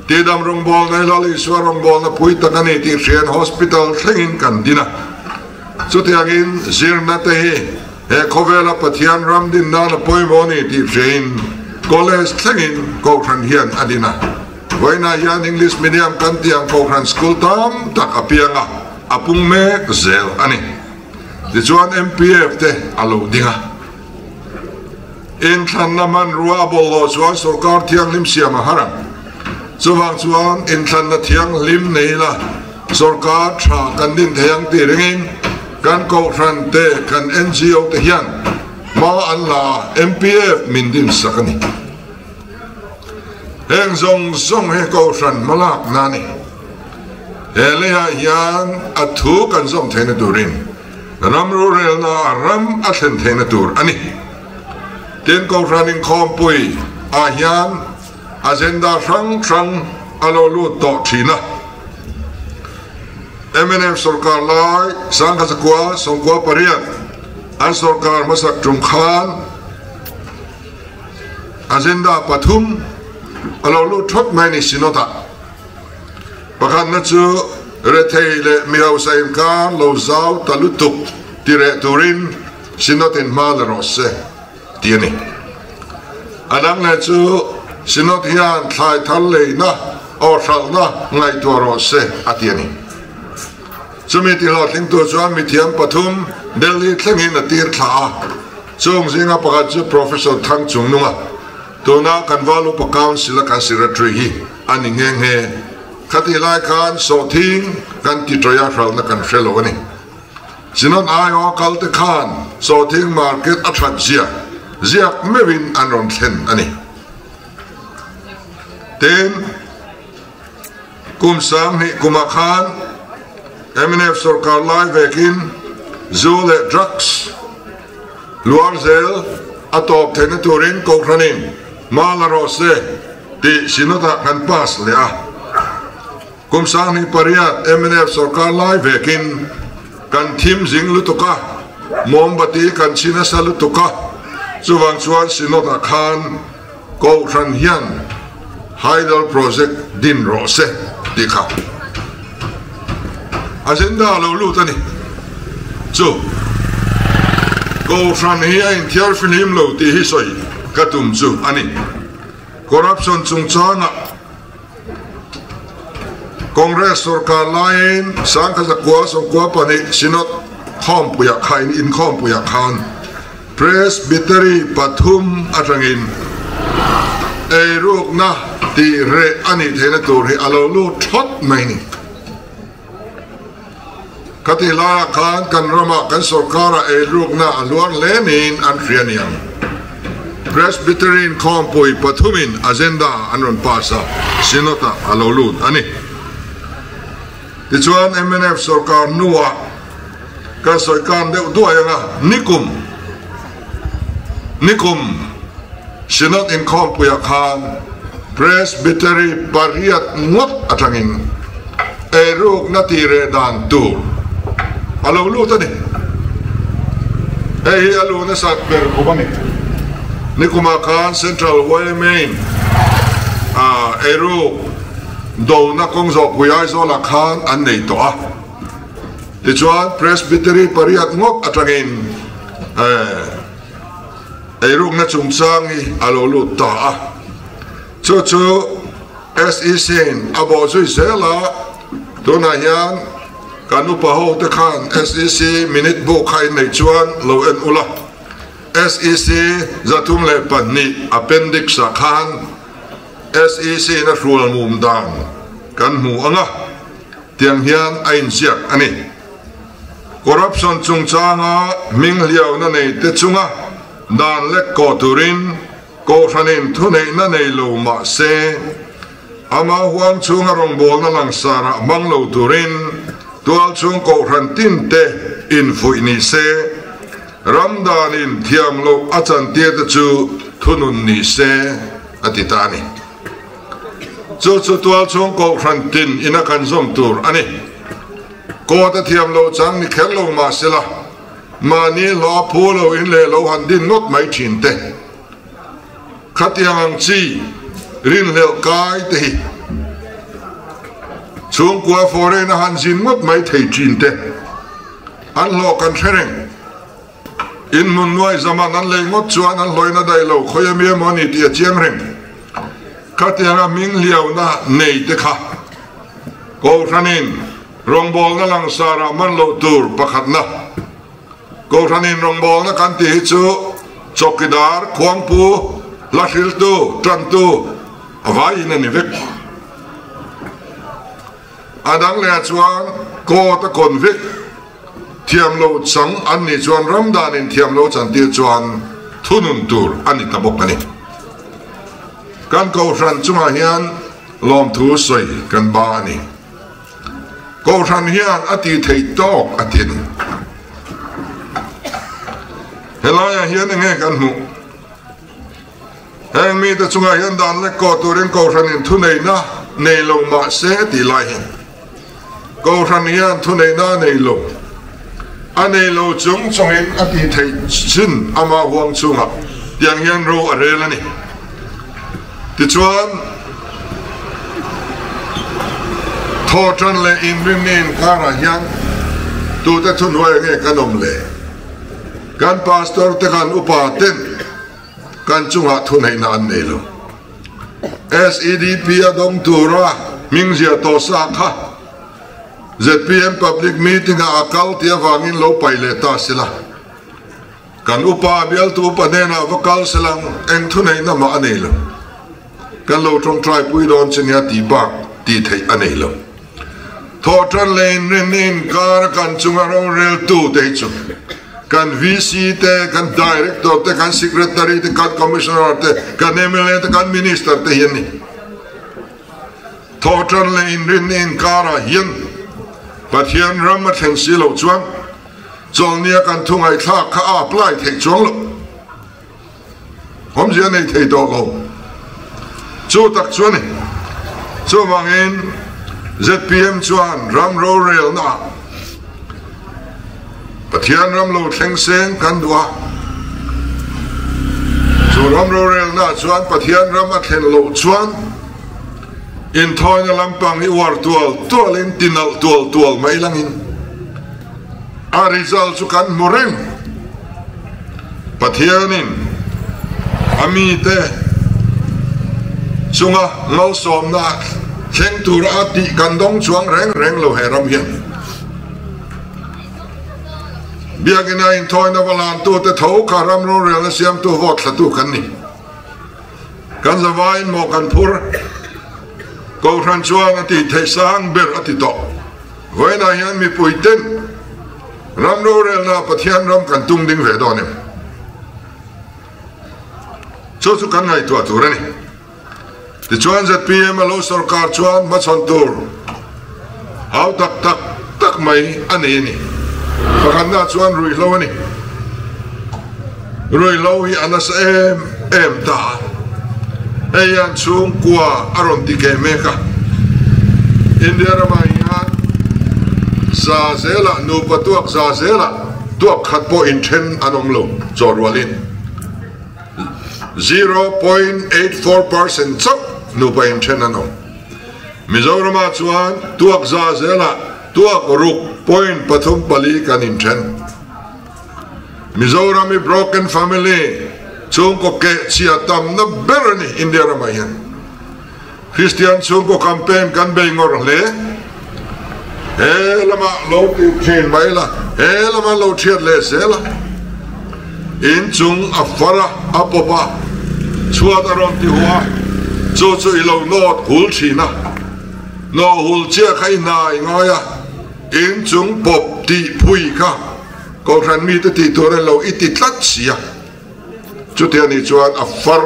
tidam rong bol na lali swarong bol na pui takani ti rian hospital thlengin kan dina chu tiangin zirna te hi he khovela pathian ram din na na poimoni ti train college thlengin ko khan hian adina voina hian English medium kan tiang ko khan school tam tak apianga apung me zel ani ti chuan MPF te alo dinga in than naman ruabol lo chuan sarkar thiang lim siam haram chuwang chuan in than na thiang lim nei la sarkar tha kan din thiang ti ringin kan ko khan te kan NGO te hian ma an la MPF min din sakani heng zong zong he ko khan malak nani hele hian athu kan zong thena turin ram rural na ram athen thena tur ani ten ko running khompui a hian agenda rang alo lu to thina MNF sarkar lai sang kha sakwa songkwa pariat an sarkar masak tum khan agenda pathum alo lu thot mai ni sinota pakhan na chu retheile miau saim kan lo zau talutuk tire turin sinotin malarose tiani anang na chu sinot hian thlai thal le na or thal na ngai to ro se atiani chumi ti lo thing to chuan mi thiam pathum delhi thlengin atir thla chung zinga pakhat chu professor thang chung nunga tuna kanwalu pa council ka secretary hi ani ngeng he khati lai kan so thing kan ti troya thal na kan fellow ani sinot ayo kalte khan so thing market athat zia ziak mewin anon thlen ani ten kum sam hi kuma khan MNF sarkar lai vekin zule drugs luar zel atop thena turin ko khanin malarose ti sinota kan pas le a kum sam hi pariat MNF sarkar lai vekin kan thim jing lutuka mombati kan china salutuka chuwang chuan sinota khan ko khan hian Haidal project din rose dikha agenda lo lu tani chu ko khan hi in thiar film lo ti hi soi katum chu ani corruption chung changa congress sarkar line sang kha zakwa songkwa pani sinot khom puya khain in khom puya khan presbytery pathum atangin e ruk na ti re ani thena tur hi alo lu thot mai ni kati la khan kan rama kan sarkara e ruk na alwar lenin an rianiam presbyterian khompui pathumin agenda anon pasa sinota alo lu ani tichuan MNF sarkar nuwa ka soikan de duayanga nikum sinot in khompuya khan presbytery pariat ngot atangin e ruk na tire dan tu alo lu tani e alo na sat per kubani nikuma khan central main e ruk do na kong zo puyai zo la khan an nei to a tichuan presbytery pariat ngot atangin e ruk na chungchang hi alo lu ta a chu SEC abo zui zela tuna hian kanu pa ho te khan SEC minute book khai nei chuan lo en ula SEC zatum le panni appendix sa khan SEC na rul mum dan kan mu anga tiang hian ain siak ani corruption chungchanga ming liao na nei te chunga dan lek ko turin ko khanin thunei na nei lo ma se ama huang chunga rong bol na lang sara mang lo turin tual chung ko khan tin te in fui ni se ramdan in thiam lo achan te te chu thunun ni se atitani chu tual chung ko khan tin ina kan zom tur ani ko ta thiam lo chang ni khel lo ma se la mani lo polo in le lo han din not mai chin te khatiang chi rin le kai te chung kwa foreign han jin ngot mai thei chin te an lo kan thereng in mun noi zaman an le ngot chuan an loina dai lo khoyami moni ti chiang reng khatianga ming liau na nei te kha ko thanin rongbol na lang sara man lo tur pakhat na ko thanin rongbol na kan ti chu chokidar khwangpu lathil tu tran tu avai in ani vek adang le chuan ko ta kon vek thiam lo chang an ni chuan ramdan in thiam lo chan ti chuan thunun tur ani tabok ani kan ko ran chunga hian lom thu soi kan ba ani ko ran hian ati thei tok atin helaya hian nge kan mu heng mi ta chunga hian dan le ko turin ko ran in thu nei na nei lo ma se ti lai ko ran hian thu nei na nei lo anei lo chung chungin ati thei chin ama huang chunga tiang hian ro arel ani ti chuan tho tran le in rin kara hian tu ta thun hoi nge kanom le kan pastor te kan upa ten kan chunga thu nei na an nei lo SEDP adong tura mingzia to sa kha ZPM public meeting a akal tia vangin lo paile ta sila kan upa bial tu panena vakal silang eng thunei na ma anelo kan lo trong trai pui don chinya ti bak ti thei anelo tho tran len ren kar kan chunga rong rel tu te chu kan VC te kan director te kan secretary te kan commissioner te kan MLA te kan minister te hian ni tho tran len ren kara hian Pathian Rama Theng Silo Chuan Chong Nia Kan Thungai Tha Kha Apply Thek Chuang Lo Hom Jia Nei Thei Do Lo Chu Tak Chuan Chu Wangin ZPM Chuan Ram Ro Rail Na Pathian Ram Lo Theng Seng Kan Dua Chu Ram Ro Rail Na Chuan Pathian Rama Theng Lo Chuan in thoi na lampang i war tual in tinal tual mai langin a result chu kan moreng pathianin ami te chunga ngol som na theng tur ati kan dong chuang reng lo heram hian biagina in thoi na walan tu te tho karam ro rel siam tu vot thatu kan ni kan zawain mo kan phur ko ran chuan ati thei sang ber ati to voina hian mi puiten ram ro rel na pathian ram kan tung ding ve do ne chu kan ngai tu tu rani ti chuan ZPM lo sarkar chuan ma chon tur hau tak mai ani ni pakhan na chuan rui lo ani rui lo hi anas em ta ayan chung kwa aron ti ke meka india ramaian za zela no patuak za zela tuak khat po in then anom lo chorwalin 0.84% chok no pa in then anom mizorama chuan tuak za zela tuak ruk point pathum pali kan in then mizorami broken family chung ko ke chia tam na berani india ramayan Christian chung ko campaign kan beingor le lama lo ti thin mai la lama lo thiat le sela in chung afara apopa chuat aron ti huwa chu ilo not hul thina no hul chia khai nai ngoya in chung pop ti phui kha ko ran mi te ti tore lo iti tlat sia chu te ani chuan a far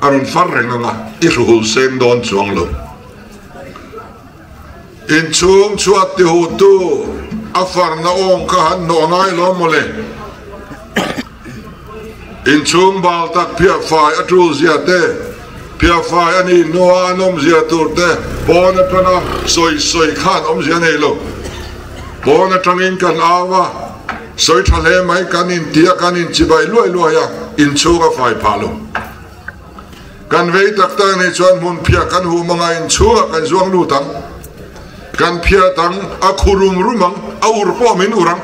aron far renga i hul sen don chuang lo in chung chuat ti hu tu a far na ong ka han no ngai lo mole in chung bal tak pia fai atul zia te pia fai ani no anom zia tur te bona tana soi khan om zia nei lo bona tangin kan awa soi thale mai kanin tia kanin chibai loi ya in chuga fai phalo kan vei takta nei chuan mun phia kan hu manga in chuga kan zuang lu tang kan phia tang a khurum rumang a urpo min urang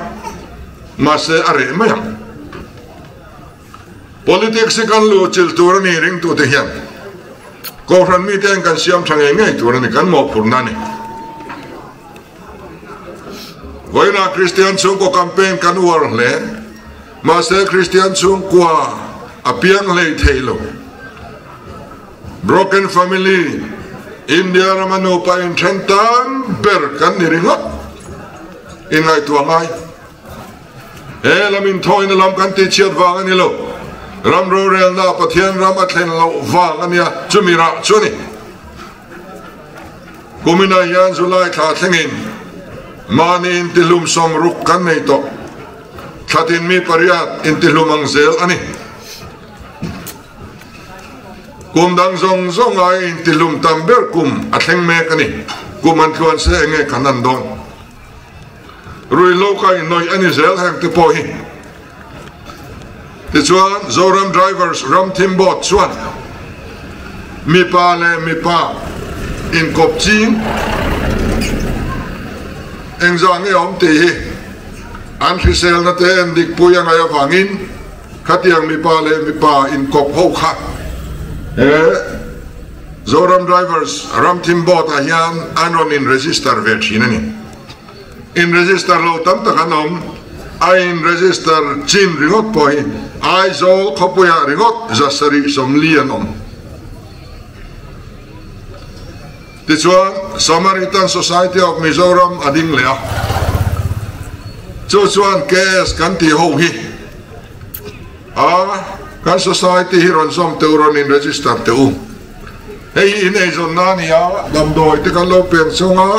ma se are maya politics kan lu chil tur ni ring tu te hian ko ran mi ten kan siam thang ngai tur ni kan mo phurna ni voina Christian chung ko campaign kan war le ma se Christian chung kwa apiang le thailo broken family India ramano pa in trentan ber kan ni ringa ingai tuangai lamin thoi na lam kan ti chiat wang ani lo ram ro rel na pathian ram athen lo wang ania chumira chuni kumina yan zulai tha thlengin mani intilum som ruk kan nei to thatin mi pariat intilum ang zel ani kum dang zong zong ai intilum tamber kum athleng me kani kuman thuan se enge kanan don rui lo kai noi ani zel hang te po hi ti chuan zoram drivers ram thimbot chuan mi pa in kop ching eng zang e om te hi an khisel na te en dik puyang aya vangin khatiang mi pa in kop ho kha zoram drivers ram thimbot a hian anon in register ve thinani in register lo tam takanom ai in register chin ringot poi ai zol khopuya ringot zasari somlianom tichuan Samaritan Society of Mizoram ading lea chuan kes kan ti ho hi kan society hi ron som teuron in register teu hei in ei zon na nia dam doi te kan lo pen chunga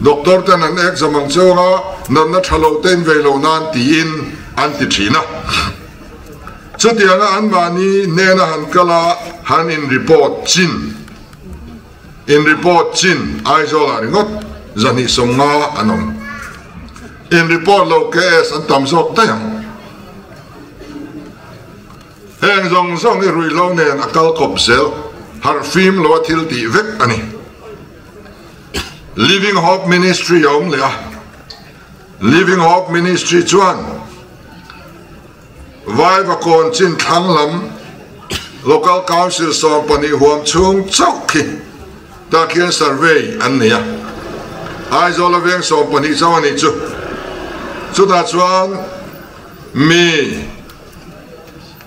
doctor tan an exam ang chunga nan na thalo ten velo nan ti in anti thina chutianga an mani nena han kala han in report chin ai zola ringot zani somnga anom in report lo kes an tam sok tayang heng zong i rui lo nen akal kop sel har film lo thil ti vek ani Living Hope Ministry yom le Living Hope Ministry chuan vai va kon chin thang lam local council som pani huam chung chau ki ta kian survey an nia ai zola veng som pani chawani chu ta chuan mi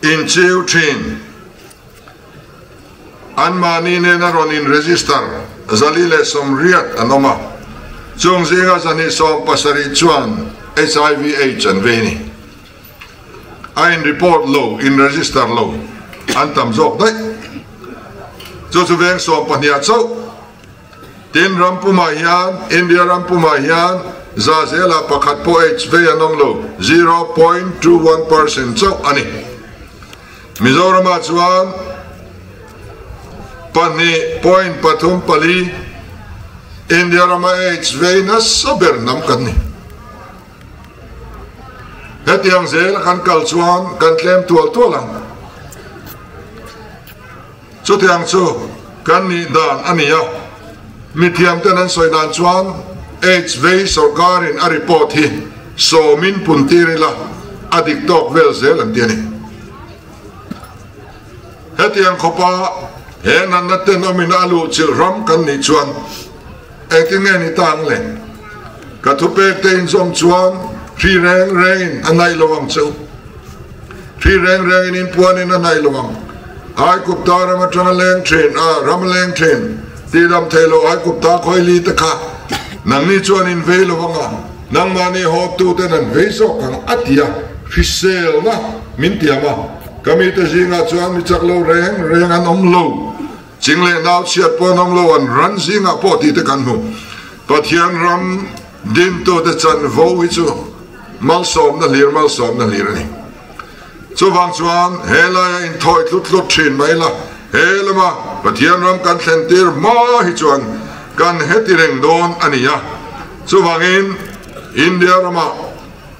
in chiu thin an mani ne na ron in register zalile som riat anoma chung zinga zani som pasari chuan HIV AIDS an veni in report low in register low an tam jok dai chu veng som pania chau tin rampuma hian India rampuma hian zazela pakhat po HIV anong low 0.21% chau ani Mizoram chuan pani point pathum pali India rama HIV na saber nam kan ni hetiang zel kan kal chuan kan tlem tual lang chutiang chu kan ni dan ania mithiam tanan soidan chuan HIV sarkarin a report hi so min puntirila adik tok vel zel an tiani hetiang khopa henan na ten omin alu chil ram kan ni chuan etinge ni tang le kathupe ten zong chuan thi reng anai lowang chu thi reng in puan in anai lowang ai kupta ram atana leng train ram leng train ti ram thelo ai kupta khoi li ta kha nang ni chuan in ve lowanga nang mani ho tu ten an ve so kang atia fisel na min tiama kami te zinga chuan mi chaklo reng an om lo chingle naw chiat po nom lo an ran zinga po ti te kan hu pathian ram dim to te chan vo wi chu mal som na lir ni chu wang chuan hela in thoi tlut thin mai la helama pathian ram kan thlen tir ma hi chuan kan heti reng don ania chu wangin India rama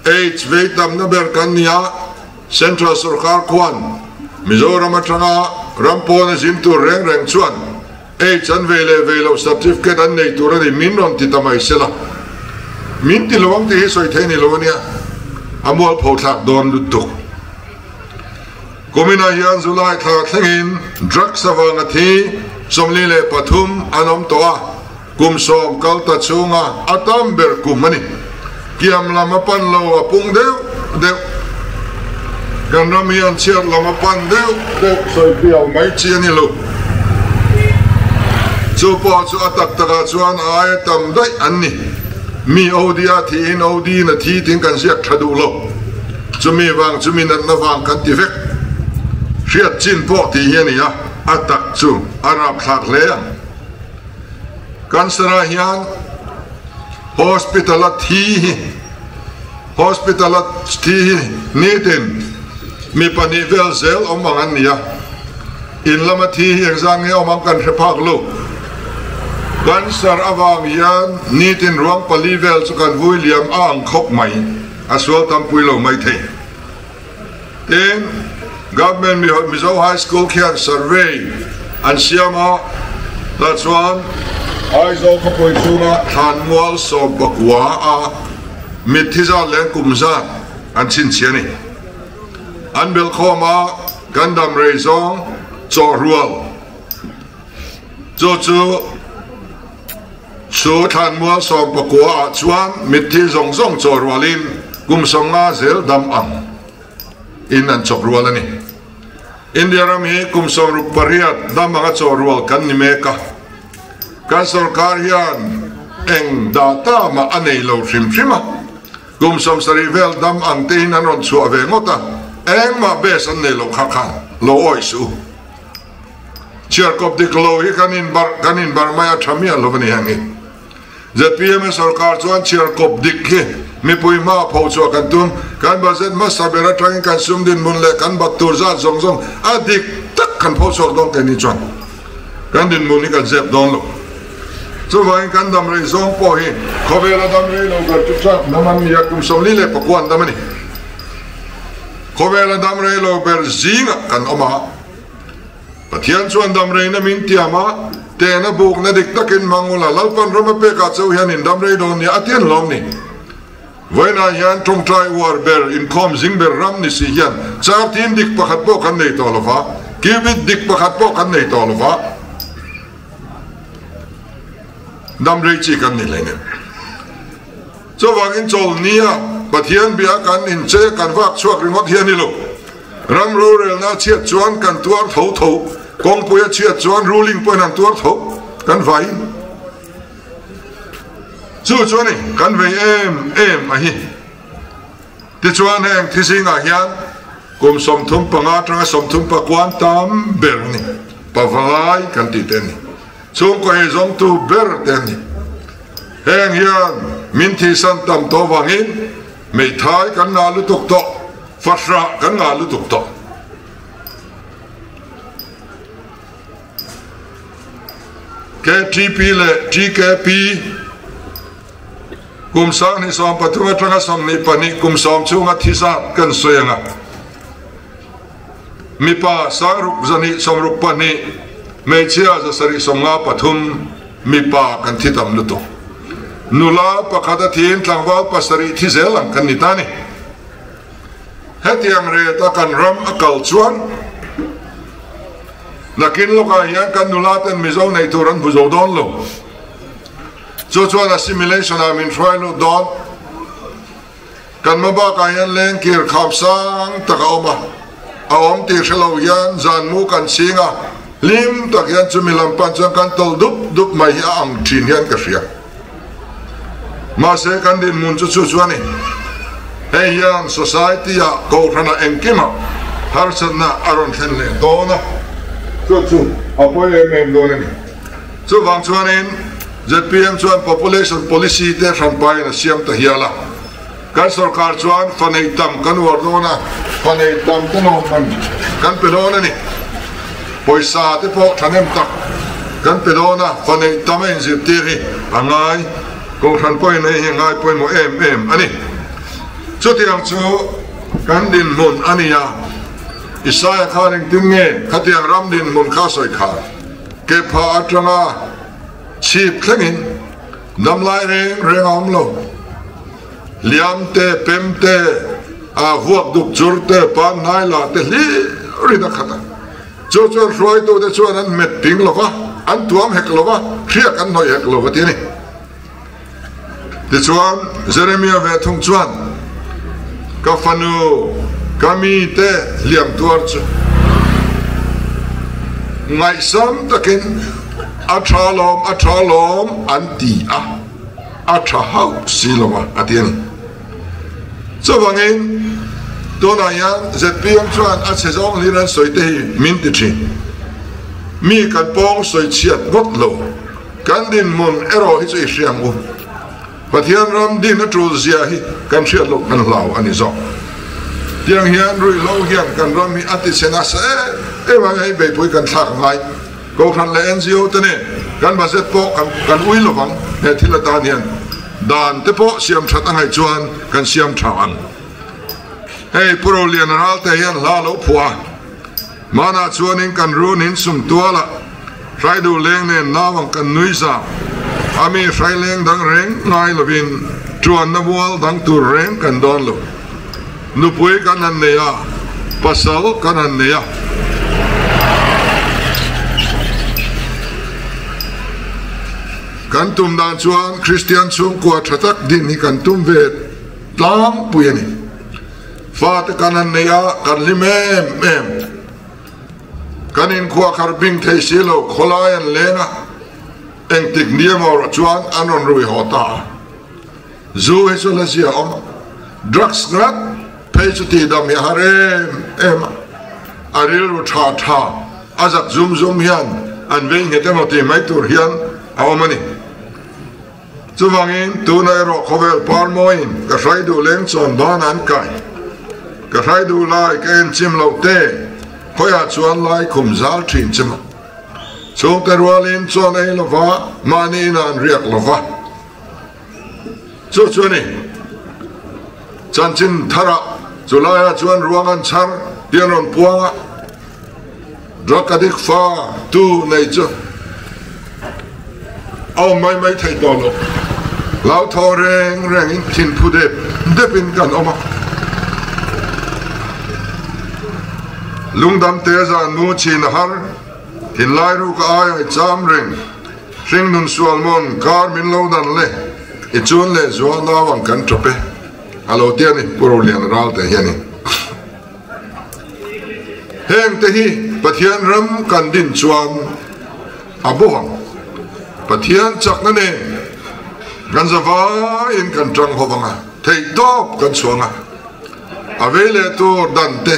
HIV tam na ber kan nia Central Sarkar Kwan Mizoram atanga rampo na zintu reng chuan chan velo certificate an nei tur ani min ron ti tamai sela min ti lawang ti soi the ni lo nia amol pho thak don lu tuk komina hian zulai thak thengin drug savanga thi somli le pathum anom toa kum som kalta chunga atam ber kumani kiam lama pan lo apung deu kan ramian chiat lama pan deu soi piao mai chi ani lo chu po chu atak taka chuan ai tam dai anni mi odia thi in odi na thi ting kan siak thadu lo chumi wang chumi na wang kan ti vek riat chin po ti hian ya atak chu arab thak le kan sara hian hospital thi nitin mi pani vel zel omang an ya in lama thi exam nge omang kan repak lo kan sar awang yan nitin ruang pali vel chu kan William ang khop mai aswal tampui lo mai the then government Mizo High School can survey and siama that's one eyes over poisuna thanwal so bakwa a mithiza len kumza an chin chiani an bel khoma gandam reizong cho rual chu thanwal so bakwa a chuan mithi zong cho rualin kumsonga zel dam ang in an chok rual ani India rami kumsong rupariat dam anga cho rual kan ni meka kan sarkar hian eng data ma anei lo shima kumsom sarivel dam ang tein anon chu ave ngota eng ma bes an nei lo khakha lo oisu cherkop diklo hi kanin bar maya thamia lo bani hangi ZPM sarkar chuan cherkop dikhe mi pui ma pho chu kan tum kan bazet ma sabera tang kan sum din mun le kan batur za zong adik tak kan pho chu dong ke ni chuan kan din mun ni kan zep don lo chu vai kan dam rei zong po hi khobela dam rei lo gar chu cha naman ya kum som li le pakwan damani khobela dam rei lo ber zinga kan oma pathian chuan dam rei na min tiama te na buk na dik takin mangula lalpan roma pe ka chau hian in dam rei do ni atian lom ni When I yan trong try war ber in com zing ber ram ni si yan char tin dik pakhat po kan nei tolova kibit dik pakhat po kan nei tolova dam rei chi kan ni lene so wangin chol nia pathian bia kan in che kan wak chuak ringot hian ni lo ram rural na chiat chuan kan tuar tho kong puya chiat chuan ruling point an tuar tho kan vai chu chuan kan vei em a hi ti chuan heng thi singa hian kum som thum panga tanga som thum pa kwan tam ber ni pavai kan ti ten ni chung ko he zong tu ber ten ni heng hian min thi san tam to wangin mei thai kan nga lu tuk to fasra kan nga lu tuk to KTP le GKP kum sang ni som patunga tanga som ni pani kum som chunga thisa kan soyanga mi pa sang ruk zani som ruk pani me chia za sari somnga pathum mi pa kan thitam luto nula pakhada thin tlangwal pasari thizelang kan nitani hetiang re ta kan ram akal chuan lakin loka hian kan nula ten mizo nei turan buzo don lo chuan assimilation I mean try lo don kan ma ba ka yan len kir khap sang taka oma awam ti shelo yan zan mu kan singa lim tak yan chumilam pan chuan kan tol dup mai ang thin yan ka ria ma se kan din mun chu chuan ni hey yan society ya ko thana enkima har sanna aron thlen le dona chu apoy em dona ni chu wang chuan in ZPM chuan population policy te thampai na siam ta hiala kan sarkar chuan fanei tam kan wardona fanei tam tano kan pelona ni poisa te po thanem tak kan pelona fanei tam en ziptiri angai ko than poi nei ngai poi mo em ani chu tiang chu kan din mun ania isaya kharing tin nge khatiang ram din mun kha soi kha ke pha atanga chip thlengin namlai reng om lo liam te pem te a vuak duk chur te pan nai la te li ri da khata cho roi to de chuan an met ping lo wa an tuam hek lo wa riak an noi hek lo wa ti ni ti chuan Jeremiah ve thung chuan ka fanu kami te liam tuar chu ngai sam takin athalom anti athahau siloma atiani so vangin to na yang ZP chuan a chezong liran soite min ti thi mi kan pong soi chiat bot lo kan din mon ero hi chu hriam u pathian ram din atru zia hi kan chiat lo kan lau ani zo tiang hian rui lo hian kan ram hi ati sena sa ma ngai be pui kan thak ngai ko khan le NGO te ne kan ba zet po kan ui lo wang he thila ta nian dan te po siam that angai chuan kan siam thawang hey puro lian ral te hian la lo phua mana chuanin kan runin sum tuala trai du leng ne nawang kan nui za ami trai leng dang reng ngai lovin chuan na wal dang tu reng kan don lo nu pui kan an ne ya pasal kan an ne ya kan tum dan chuan Christian chung kwa thatak din hi kan tum ve tlang puyani fa te kan an ne ya kan limem em kan in khwa khar bing thei silo kholai an lenga eng tik niam or chuan anon rui hota zu he so la sia om drugs grat pei chu ti dam ya harem em aril ru tha azak zum hian an vein he te ti mai tur hian awmani chu wangin tu nai ro khovel par moin ka rai du leng chon ban an kai ka rai du lai ken chim lo te khoya chuan lai khum zal thin chim chung te rualin chon ei lova mani nan riak lova chu chuani chanchin thara chulaya chuan ruangan char pianon puanga drakadik fa tu nei chu au mai thei dolo lao tho reng in thin phu depin kan oma lungdam te za nu chin har tin lai ru ka ai cham reng ring nun sualmon kar min lo dan le I chun le zuan na wang kan trope alo tiani puro lian ral te hiani heng te hi pathian ram kan din chuan abuang pathian chak na ne kan zawa in kan trang hovanga thei top kan chuanga avele to dante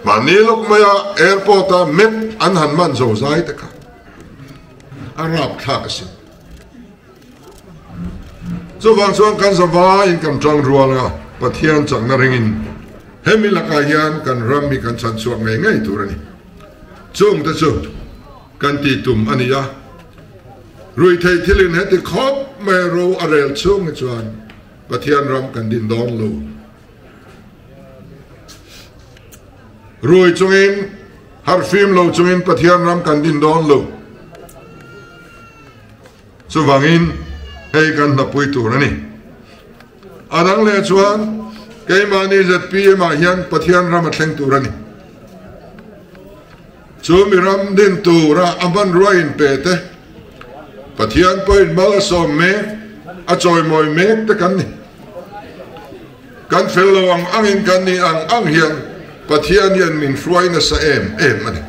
manilok maya airport a map an hanman zo zai ta ka arab thakasi so wang chuan kan zawa in kan trang ruanga pathian chak na ringin hemilaka hian kan rammi kan chan chuak ngai turani chung ta chu kan ti tum ania rui thei thilin heti khop me ro arel chung chuan pathian ram kan din don lo rui chungin har phim lo chungin pathian ram kan din don lo chu wangin hei kan na pui tu rani anang le chuan cái mani ZP ma hian pathian ram a thleng tu rani chu mi ram din tu ra aman roin pe te pathian point mal so me a choi moi me te kan ni kan fellow ang angin kan ni ang hian pathian hian min fruai na sa em ani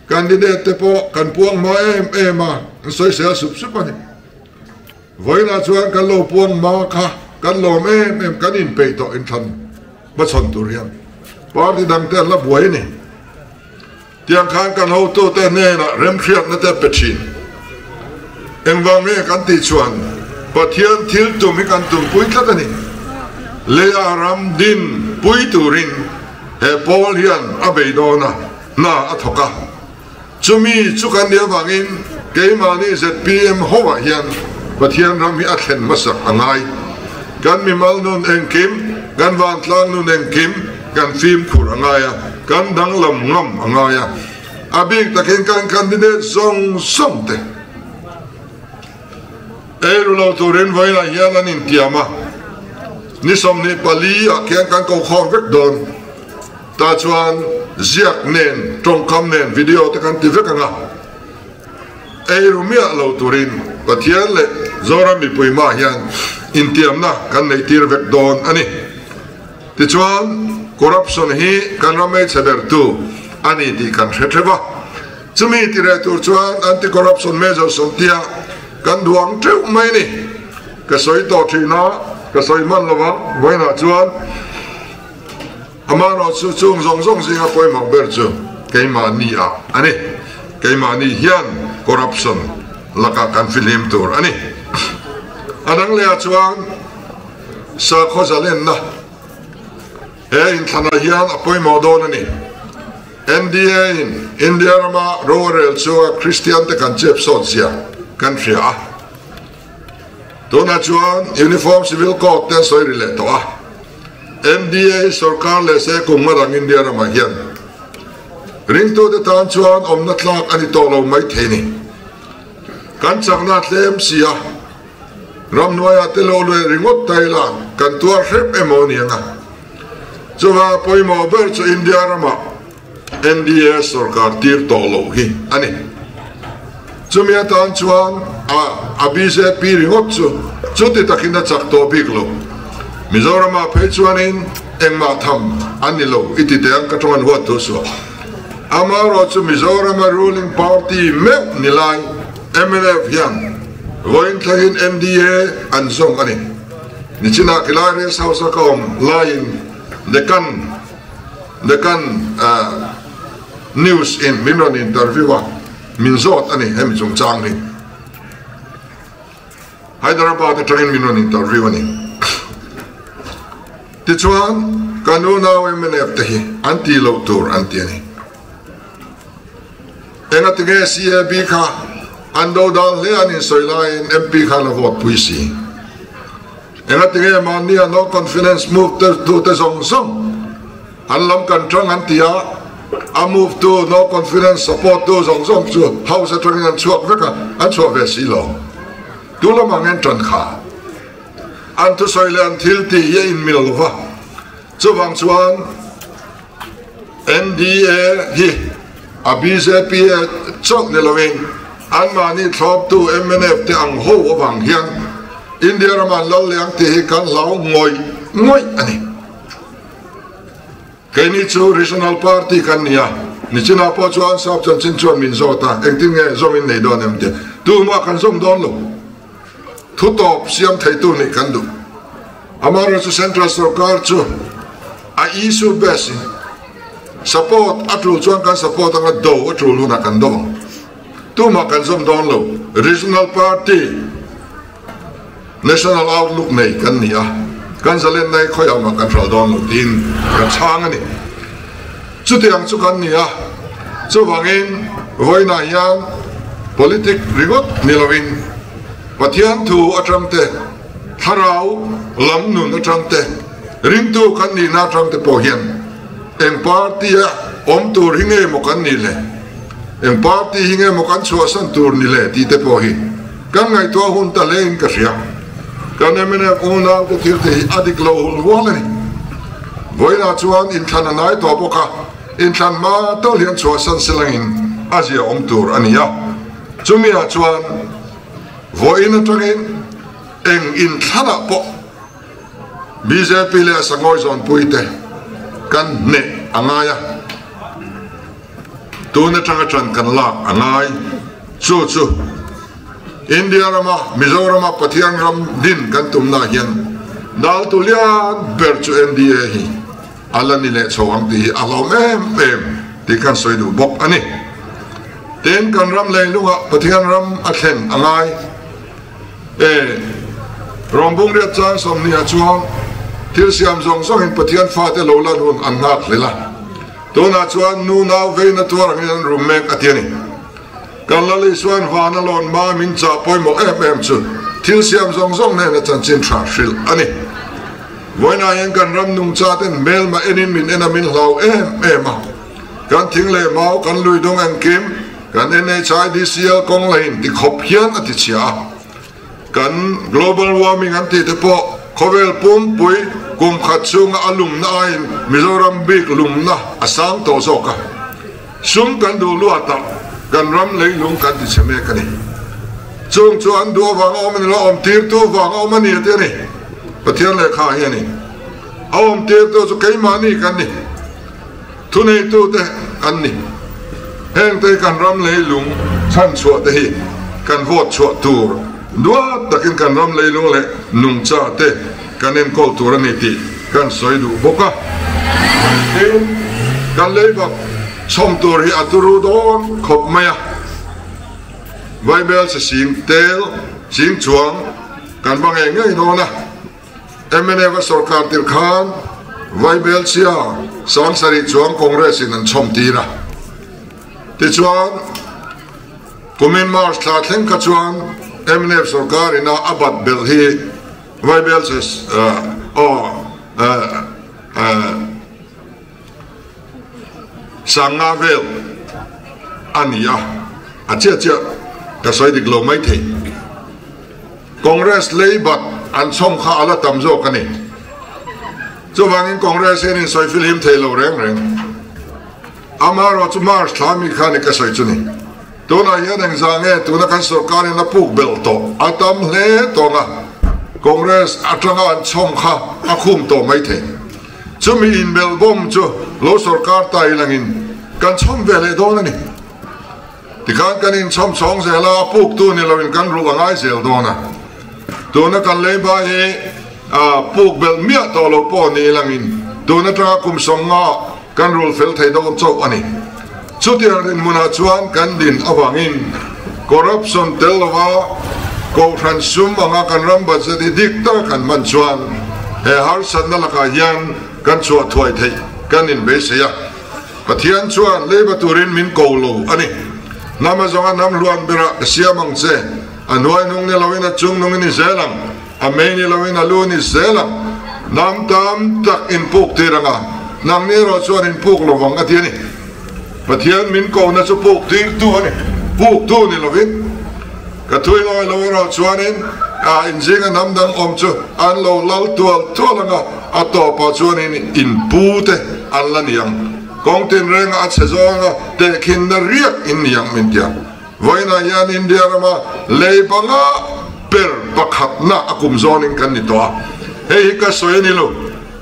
candidate te po kan puang ma em ma soi sel sup ani voila chuan kan lo puang ma kha kan lo em kan in pe to in than ba chon tur hian party dang te la buai ni tiang khan kan ho to te ne na rem khiat na te pechin em wang me kan ti chuan pathian thil tu mi kan tum pui thlat ani le aram din pui turin he pol hian abei dona na athoka chumi chukan dia wangin ke mani ZPM howa hian pathian ram hi athen masak angai kan mi mal nun engkim kan wan tlang nun engkim kan phim khur angaya kan dang lam ngam angaya abik takin kan candidate zong somte lo turin voila hian an intiama ni somni pali a kian kan ko khom vek don ta chuan ziak nen tongkam nen video te kan ti vek anga rumia lo turin pathian le zora mi puima hian intiam na kan nei tir vek don ani ti chuan corruption hi kan ramai chaber tu ani ti kan hrethewa chumi ti re tur chuan anti corruption measures sontia kan duang treu mai ni ka soi to thina ka soi man lawa voina chuan amaro chu chung zong singa poi ma ber chu keima ni a ani keima ni hian corruption laka kan film tur ani adang le chuan sa khozalen na in thana hian apoi ma don ani NDA in India rama rural chua Christian te kan chep socia kan fia dona chuan uniform civil code te soi rile to a NDA sarkar le se kumarang India rama hian ring to de tan chuan omna tlak ani to lo mai theni kan chakna tlem sia ram noya te lo le ringot taila kan tuar hrep emonia nga chuwa poimo ber chu India rama NDA sarkar tir to lo hi ani chumia tan chuan a BJP ringot chu ti takina chak to biglo Mizoram a pechuanin engma tham anilo iti te ang katongan huat to so amaro chu Mizoram a ruling party me nilai MLF yang voin thain MDA an song ani nichina kilare sausa kom line the kan news in minon interview minzot ani hem chung chang ni Hyderabad train minon interview ani tichuan kanuna MNF te hi anti lo tur anti ani ena tinge CAB kha ando dal le ani soilain MP kha la vote puisi ena tinge mania no confidence move to the song anlam kan trang antia I move to no confidence support to zong to house a training and chuak veka and chuak vesilo tu la mangen tran kha an tu soile until ti ye in milova chu wang chuan NDA hi a BJP chok ne loving an mani thlop tu MNF te ang ho wang hian India raman lo leang ti hi kan lau ngoi ani Kini chu regional party kan niya ni china po chuan sap chan chin chuan min zota engtin nge zong in nei don emte tu ma kan zong don lo thu top siam thai tu ni kan du amaro chu central sarkar chu a issue besi support atru chuan kan support anga do atru lu na kan do tu ma kan zong don lo regional party national outlook nei kan niya kan zalen nai khoi ama control don lo tin kan chang ani chu tiang chu kan nia chu wangin voina yang politic rigot nilovin pathian thu atramte tharau lam nun atramte ring tu kan ni na atramte pohian em party a om tu ringe mo kan ni le em party hinge mo kan chua san tur ni le ti te pohi kan ngai to hun ta len ka ria kan emene una ko tirte adik lo wolani voina chuan in thana nai to boka in than ma to lian chua san selangin asia om tur ania chumia chuan voina tangin eng in thana po BJP le sangoi zon puite kan ne angaya tuna tanga chan kan la angai chu India rama Mizoram pathian ram din kan tumna hian dal tulian ber chu NDA hi alani le chawang ti alom em ti kan soi du bok ani ten kan ram le lunga pathian ram athen angai rombung ria cha som ni achuang thil siam zong in pathian fa te lo lan hun an ngak lela tona chuan nu naw ve na tuarang in rumek atiani kan lali suan vanalon ma min cha poimo em chu thil siam zong ne na chan chin tra shil ani voina yang kan ram nung cha ten mel ma enin min enamin hlau em kan thing le mau kan lui dong an kim kan NHIDCL kong lain ti khop hian ati chia kan global warming an ti te po khovel pum pui kum khat chung alum na in Mizoram big lum na asang to soka sum kan du lu ata kan ram lei lung kan ti cheme kan ni chung chuan du wang om ni lo om tir tu wang om ni te ni pathian le kha hian ni om tir tu chu kai ma ni kan ni thu nei tu te an ni heng te kan ram lei lung chan chua te hi kan vot chua tur dua takin kan ram lei lung le nung cha te kan en kol tur ani ti kan soi du boka kan lei bak som tur hi aturu don khop maya Bible se sing tel sing chuang kan bang e ngai no na MNF sarkar tir khan Bible sia sang sari chuang congress in an chom tira ti chuan kumin mars thla thleng ka chuan MNF sarkar ina abat bel hi Bible se sanga vel ania achia ka soi dik lo mai the congress leibat an chom kha ala tamzo kani chu wangin congress in soi film thelo reng amaro chu mars thlami khani ka soi chuni tuna yaneng zange tuna kan sarkar na puk bel to atam hle to na congress atlanga an chom kha akhum to mai the chumi in bel bom chu lo sarkar tai langin kan chom vele do na ni tikan kanin chom chong zela puk tu ni lovin kan ru angai zel do na tuna kan le ba he puk bel mia to lo po ni langin tuna tra kum songa kan rul fel thai do chok ani chutir rin muna chuan kan din awangin corruption telwa ko transum anga kan ramba zedi dikta kan man chuan he har sanna laka yan kan chua thoi thei kan in be sia pathian chuan leba turin min ko lo ani nama zonga nam luan bera siamang che anoi nung ni lawina chung nung ni zelang amei ni lawina lu ni zelang nam tam tak in puk tiranga nang ni ro chuan in puk lowang atiani pathian min ko na chu puk tir tu ani puk tu ni lovin ka thui loi loi ro chuan in jinga nam dang om chu an lo lal tualanga ato pa chuan in pu te an laniang kong tin reng at sezonga te kin na riak in yang mintia voina yan india rama leibanga per bakhat na akum zoning kan nito hei ka soyeni lo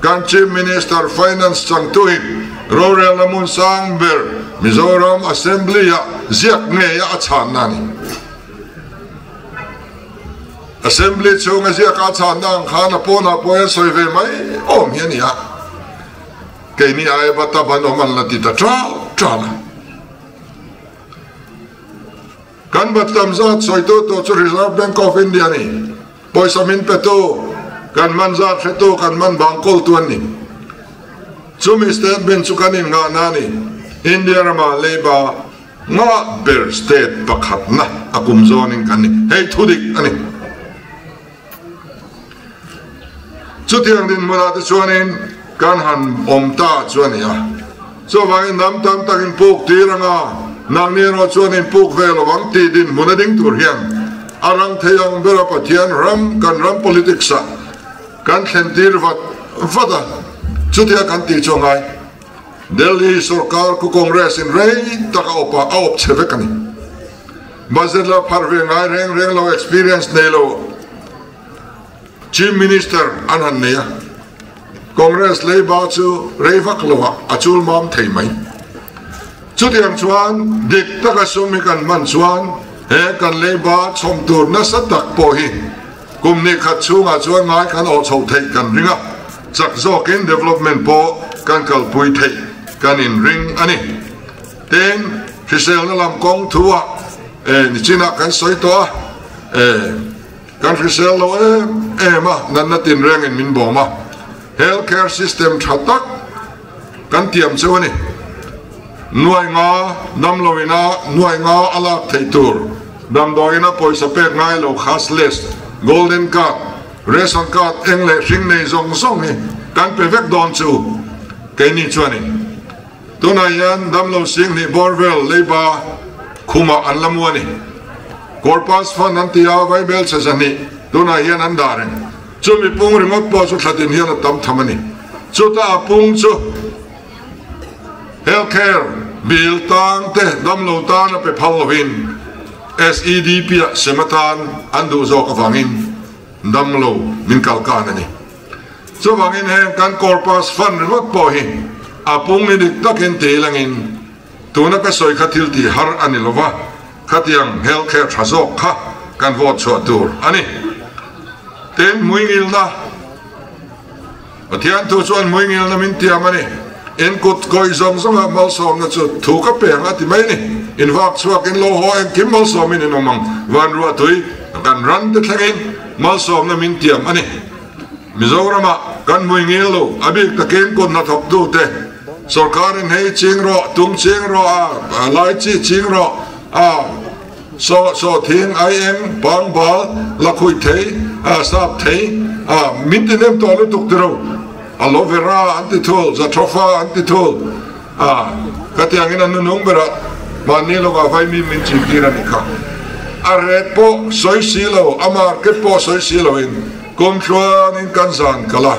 kan chief minister finance chang tuin rural namun sang ber Mizoram assembly ya ziak nge ya achan nani assembly chunga ziak achan nang khana pona poya soive mai om yani ya kay ni ay bata banoman la tita trala kan batam zat soito to chu Reserve Bank of India ni poisa min peto kan man zat feto kan man bangkol tuan ni chumi statement chu kanin nga nani India rama leba nga ber state pakhat na akum zoning kani hey thudik ani chutiang din mula te chuanin kan han omta chuan ya so wangin nam tam takin puk tiranga nang ni ro chuan in puk velo wang ti din munading tur hian arang theyang bera pathian ram kan ram politics sa kan thentir vada chutia kan ti chongai Delhi sarkar ku congress in rei taka opa aop chevekani bazela parve ngai reng lo experience nelo chief minister anan neya congress leiba chu reivak lowa achul mam theimai chutiang chuan dik taka sumi kan man chuan he kan leiba chom tur na satak po hi kumni khat chunga chuan ngai kan o chho thei kan ringa chak zokin development po kan kal pui thei kan in ring ani ten fisel na lam kong thua ni china kan soi to kan fisel lo ma nan na tin reng in min bo ma healthcare system thatak kan tiam chawani nuai nga nam lovina nuai nga ala theitur dam doina poisa pek ngai lo khasles golden card ration card engle ring nei zong zong ni kan pe vek don chu ke ni chuani tunayan damlo sing ni borvel leba kuma anlamuani korpas fan antia vai bel sazani tunayan andaren chumi pung rimot po su thatin hian tam thamani chuta pung chu healthcare bil tang te damlo tan pe phalwin SEDP sematan andu zo ka vangin damlo min kalkanani chu vangin he kan korpas fan rimot po hi apung ni takin telangin tuna ka soi khathil ti har anilova khatiang healthcare thazok kha kan vot chu tur ani ten muingil na athian tu chuan muingil na min tiamani en kut koi zong zong a mal som na chu thu ka peng ati mai ni in vak chuak in lo ho en kim mal som in nomang van ru atui kan ran te thangin mal som na min tiam ani mizorama kan muingil lo abik taken kon na thok du te सरकार ने चिंगरो तुम चिंगरो लाइची चिंगरो so thing IM बांग बाल लखुई थे साब थे मिंटिनेम तो आलू तुक्तरो अलोवेरा अंतिथोल जाट्रोफा अंतिथोल कत्यांगिन अनुनोंग बेरा मानी लोग आवाई मी मिंचिं तीरा निका अरे पो सोई सीलो अमार के पो सोई सीलो इन कुम्चुआन इन कंसान कला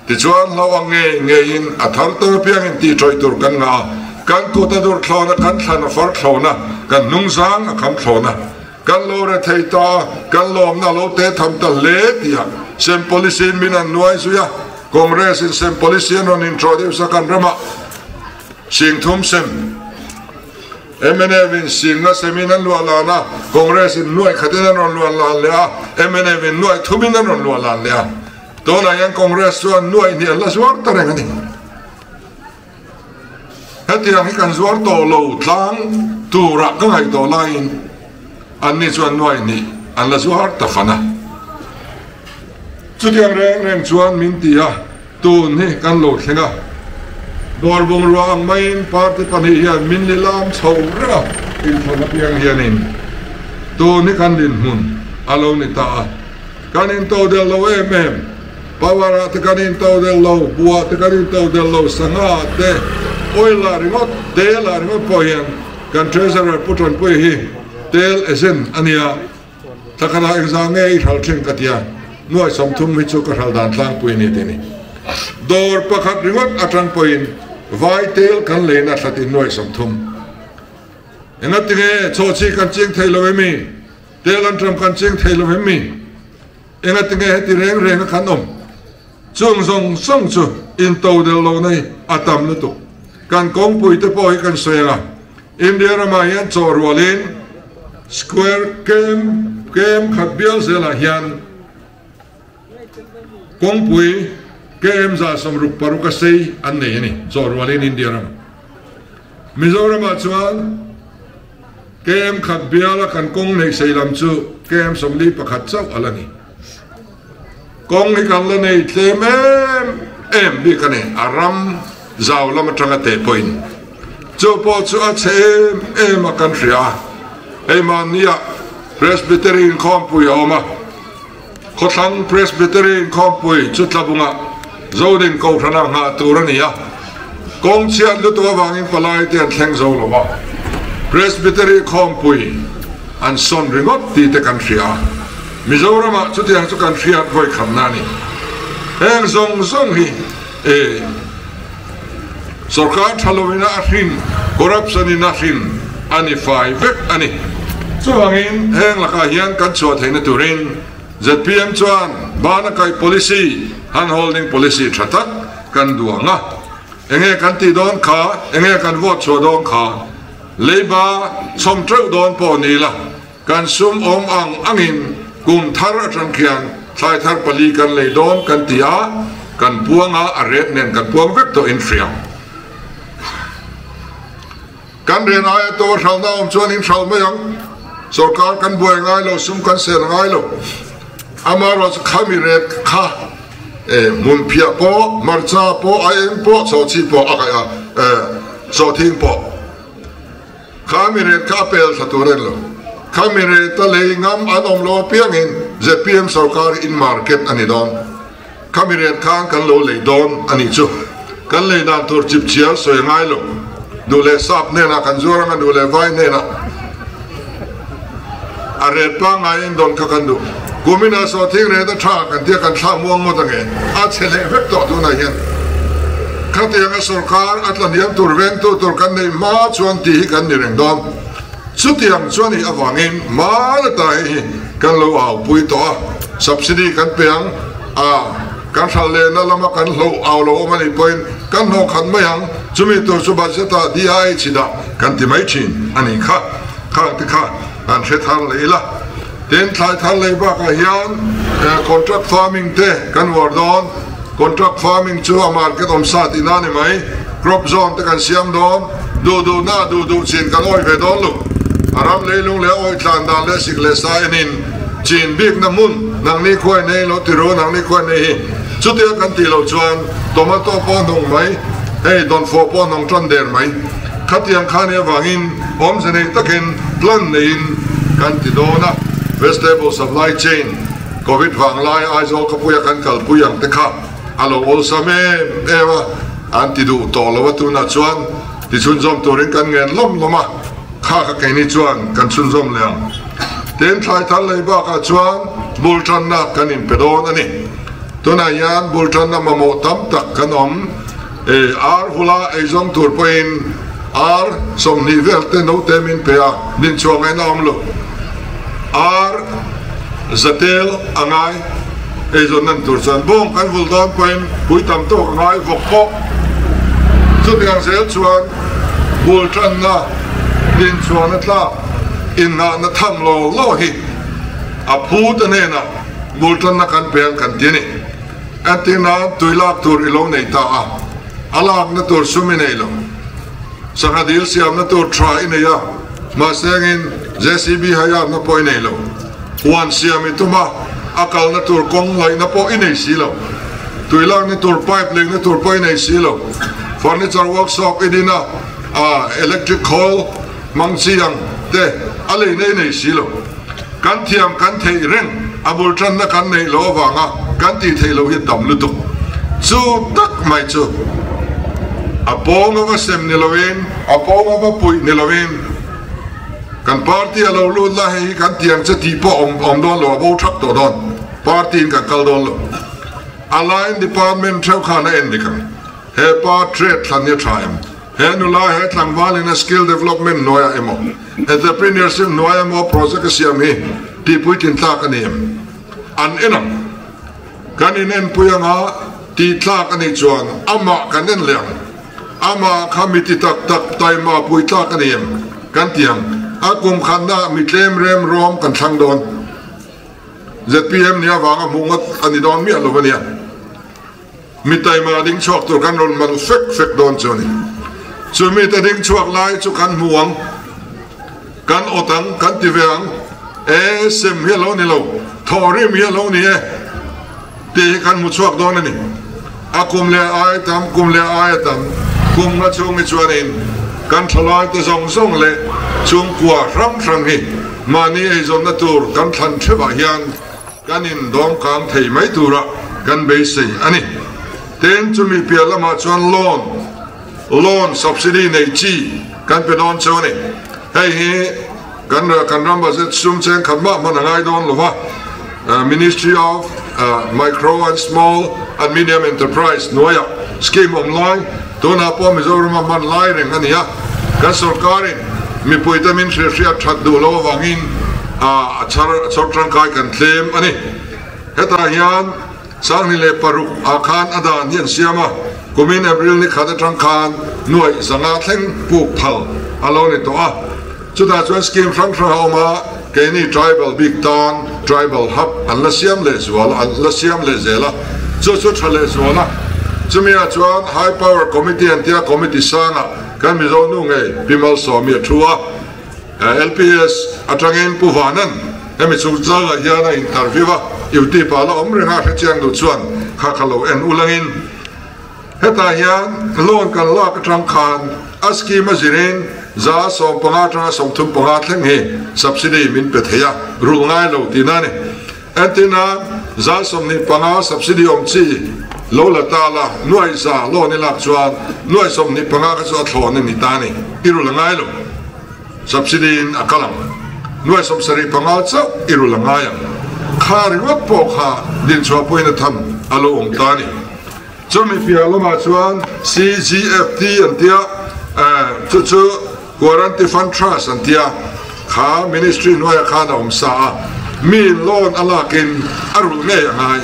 tichuan lawang nge in athar to piang in ti troi tur kan nga kan tu ta dur thlona kan thana far thlona kan nungzang akham thlona kan lo re thei ta kan lom na lo te tham ta le tia sem policy min an nuai suya congress in sem policy on introduce kan rama sing thum sem MNA win sing na seminan lu ala na congress in nuai khatena ron lu ala le MNA win nuai thumina ron lu ala le Dona yang kongres tuan nuai ni Allah suar tereng ni. Hati yang ikan suar tolo tlang turak kengai to lain. Ani tuan nuai ni Allah suar tafana. Jadi yang reng tuan minti ya tu ni kan lo tengah. Dor bung ruang main parti panihian min lilam saura info napi yang hianin. Tu ni kan din hun alo ni ta. Kan into del lo Pawara te kanin tau del lo, bua te kanin tau del lo, sanga te, oila ringot, tel a ringot pohian, kan treasurer putron pui hi, tel esen ania, takara exame i halching katia, nuai somthum hichu ka haldan tlang pui ni tini. Dor pakat ringot atang poin, vai tel kan leina tlatin nuai somthum. Engat tinge chochi kan ching thailo emi, tel antram kan ching thailo emi. Engat tinge heti reng kan chung song song chu in to del lo nei atam na tu kan kong pui te poi kan soya India rama yan chor walin square kem khabial zela hian kong pui kem za som ruk paru ka sei an nei ni chor walin India rama Mizoram chuan kem khabial kan kong nei sei lam chu kem som li pakhat chau alani Kong ni kan la nei tlem em bi kan aram zaw lama tanga te point chu po chu a chem em a kan ria ei man nia presbyterian kompui oma khotlang presbyterian kompui chu tlabunga zodin ko thana nga turania kong chian lu to wangin palai ten thleng zo lova presbyterian kompui an son ringot ti te kan ria Mizoram chu tiang chu kan riat voi khamnani heng zong zong hi sarkar thalowina ahin corruption in ahin ani fai vek ani chuangin heng laka hian kan chu theina turin ZPM chuan bana kai policy han holding policy thatak kan duanga enge kan ti don kha enge kan vote chu don kha leiba som treu don po ni la kan sum ang angin kum thar atang khian thai thar pali kan leidon kan tia kan puanga aret nen kan puang vek to in friam kan ren ai to thal na om chuan in thal mayang sarkar kan buai ngai lo sum kan sel ngai lo amaro khami ret kha mun pia po marcha po aem po chochi po akaya so thing po khami ret ka pel thaturen lo Kamere ta leingam anom lo piangin ZPM sarkar in market anidon Kamere kan lo leidon ani chu kan leidan tur chip chia so ngai lo ดูแลซับเนี่ยนะกันจวงกันดูแลไว้เนี่ยนะอะไรป้างไงโดนกันดูกูไม่น่าสอทิ้งเลยแต่ชากันเที่ยกันชาม่วงหมดตั้งไงอาเฉลี่ยเว็บต่อตัวไหนเห็นข้าเตียงสุรการอัตลันยังตัวเวนตัวกันในมาชวนตีกันในเรื่องดอนสุดยังชวนให้อวังเงินมาละตายกันเราเอาปุยต่อ subsidy กันเพียงการทะเลนั่นละมากันเราเอาเรามันอีกเป็นกันนกขันไม่ยังจุดมีตัวสุบัติตาดีไอชิดากันที่ไม่ชินอันนี้ข้าที่ข้าอันเสถานเลยละเดินทางทะเลบ้ากันยันcontract farming เตะกันวอร์ดอน contract farming ชัวร์มาร์เก็ตอมซาตินั่นไหม crop zone เตะกันเสียมดอนดูหน้าดูชินกันอ้อยไปดอนลูกอารามเลยลุงเลยอ้อยทานดานเลยสิกเลยสายนินจีนบิ๊กน้ำมุนนางนี่ควายในรถติโรนางนี่ควายในสุดที่กันตีเราชวนตัวมาตัวป้อนตรงไหมเฮ้ยโดนโฟป้อนตรงจันเดินไหมขัดยังข้าเนี่ยวางินผมจะในตะเกียนพลันในกันตีโดนะ vegetable supply chain covid วางไล่ไอโซขบุยกันกัลปุยังเตะอาลูโอลซาเมเอวะอันที่ดูต่อแล้วว่าตัวนัดชวนที่ชุนจอมตัวเรื่องกันเงินล้มลงมาข้าก็แค่นี้ชวนกันชุนจอมเลี้ยงเดินทางทะเลบ้ากันชวนบุลชันนักกันอินเปโดนอันนี้ตัวนั้นยันบุลชันนักมาโมตัมตักขนมอาร์ฮุลาไอซองตัวเป็นอาร์สมนิเวลเตนโนเตมินเปียดินช่วงไอ้น้องลูกอาร์จัตเตลอ่างไงไอซอนนั่นตัวสันบ้งกันบุลดอนเป็นปุยตัมโตอ่างไงฟกปอกสุดyangเสียชวนบุลชันนักดินช่วงนั่นละอินนาณธรรมโลหิอาพูดเนี่ยนะบุลชันนักกันเปลี่ยนกันที่นี่อันที่นั้นตุยลากตัวอิโลในตาอาลากนั่นตัวสุมินเอโลสังดิลเสียมนั่นตัวทรายเนี่ยมาเสียงJCB หายนั่นพอยเนโลวันเสียมิตุมาอาการนั่นตัวกงไหลนั่นพอยเนสิโลตุยลากนั่นตัวไพป์เล็งนั่นตัวพอยเนสิโลเฟอร์นิเจอร์เวิร์กช็อปอีดีน่ะelectrical มังเสียงเตะอะไรเนสิโลกันเทียมกันเทเร่งอาบุลชันนักกันในโลวังกันตีเทโลหิตดำลุตุจูตักไม่จูอาปองว่าเซมนิลวินอาปองว่าปุยนิลวินกันปาร์ตี้เราลุ้นละให้กันเตียงจะตีปอมดอนหรือว่าบูชักตัวดอนปาร์ตี้กันกัลดอนเลยอะไรดีพาร์ตเมนต์เช่าขาในเอ็นดิกันเฮปาเทรดทันยทายมเฮนุลาเฮทลังวาลินสกิลเดเวล็อปเมนต์น้อยเอโมเอเตอร์พรีเนียร์ซิมน้อยเอโมโปรเจกต์เสียมีที่ปุยตินตากันเองอันเอ็นกันอินเอ็นปุยงาที่ตากันในจวนอามากันเอ็นเลี้ยงอามาขามิติตักไตมาปุยตากันเองกันเตียงอากุมขันด้ามิเลมเรมรอมกันช่างโดน ZPM เนี่ยวางมุงอันนี้โดนมีอะไรวะเนี่ยมิไตมาดิ้งชอกตัวกันโดนมันเฟกโดนจนี่ส่วนมิแต่ดิ้งชอกไล่จุกันห่วงกันอตังกันติเวียงเซมเฮโลนี่เราทอริมเฮโลนี่ตีกันมุชอกโดนนี่อากุมเลไอตามกุมเลไอตามกุมละช่วงนี้ชวนเองกันทลายตัวส่งเลยช่วงกว่ารังหิมานี่ไอโซนตัวกันทันเทวายันกันอินดองกลางไทยไม่ตัวละกันเบสิอันนี้เต็นจะมีเพียงละมาชวนโลน subsidy ในจีกันเป็นโดนชวนนี่ให้กันรำบาเซซุ่มเชงขันบ้ามันง่ายโดนหรือว่า Ministry of Micro and Small and Medium Enterprise หน่วยสกีมออนไลน์ตัวน่าพอมีโซลมามันไล่เรื่องอันนี้กันสุรการมีปุยตามินเสียชัดดูโลวังอินชดร่างกายกันเต็มอันนี้เหตุการณ์สร้างนิเลปรุอาคารอดานยันเสียมากุมินเอเบริลนี่ขัดร่างกายหน่วยสังอาเทงปลูกพัลอารมณ์ในตัวจุดที่สกีมฟังฟังเอามาเกนี่ tribal big town tribal hub อันละเสียมเลสวอลอันละเสียมเลเซล่ะจุดทะเลสวอลจะมีอาจารย์ high power committee อันที่ committee สร้างกันมีโซนนู่งไงพิมัลสอมีทัว LPS อาจารย์เงินผู้ว่านั้นให้มีสุดยอดยาในอินเทอร์วิวอยู่ที่ป่าละอมเรื่องหาเชียงดูชวนข้าขลุ่นอุลังอินเหตุการณ์โลนกันลากทางคานอัสกีมาจิรินจ้าส่งปังอาจารย์ส่งทุนปังอาเท่งเฮ subsidy มินเปิดเฮียรู้ง่ายเราที่นั่นเองอันที่นั้นจ้าส่งนี่ปังอา subsidy อมชี lo la ta la nuai za lo ni lak chuan nuai som ni panga ka chu thlon ni ta ni iru langai lo subsidy in akalam nuai som sari panga chau iru langai khari wat po kha din chwa poina tham alo ong ta ni chomi pia lo ma chuan CGFT antia chu Guarantee Fund Trust antia kha ministry nuai kha na sa min lon alakin arul nge ngai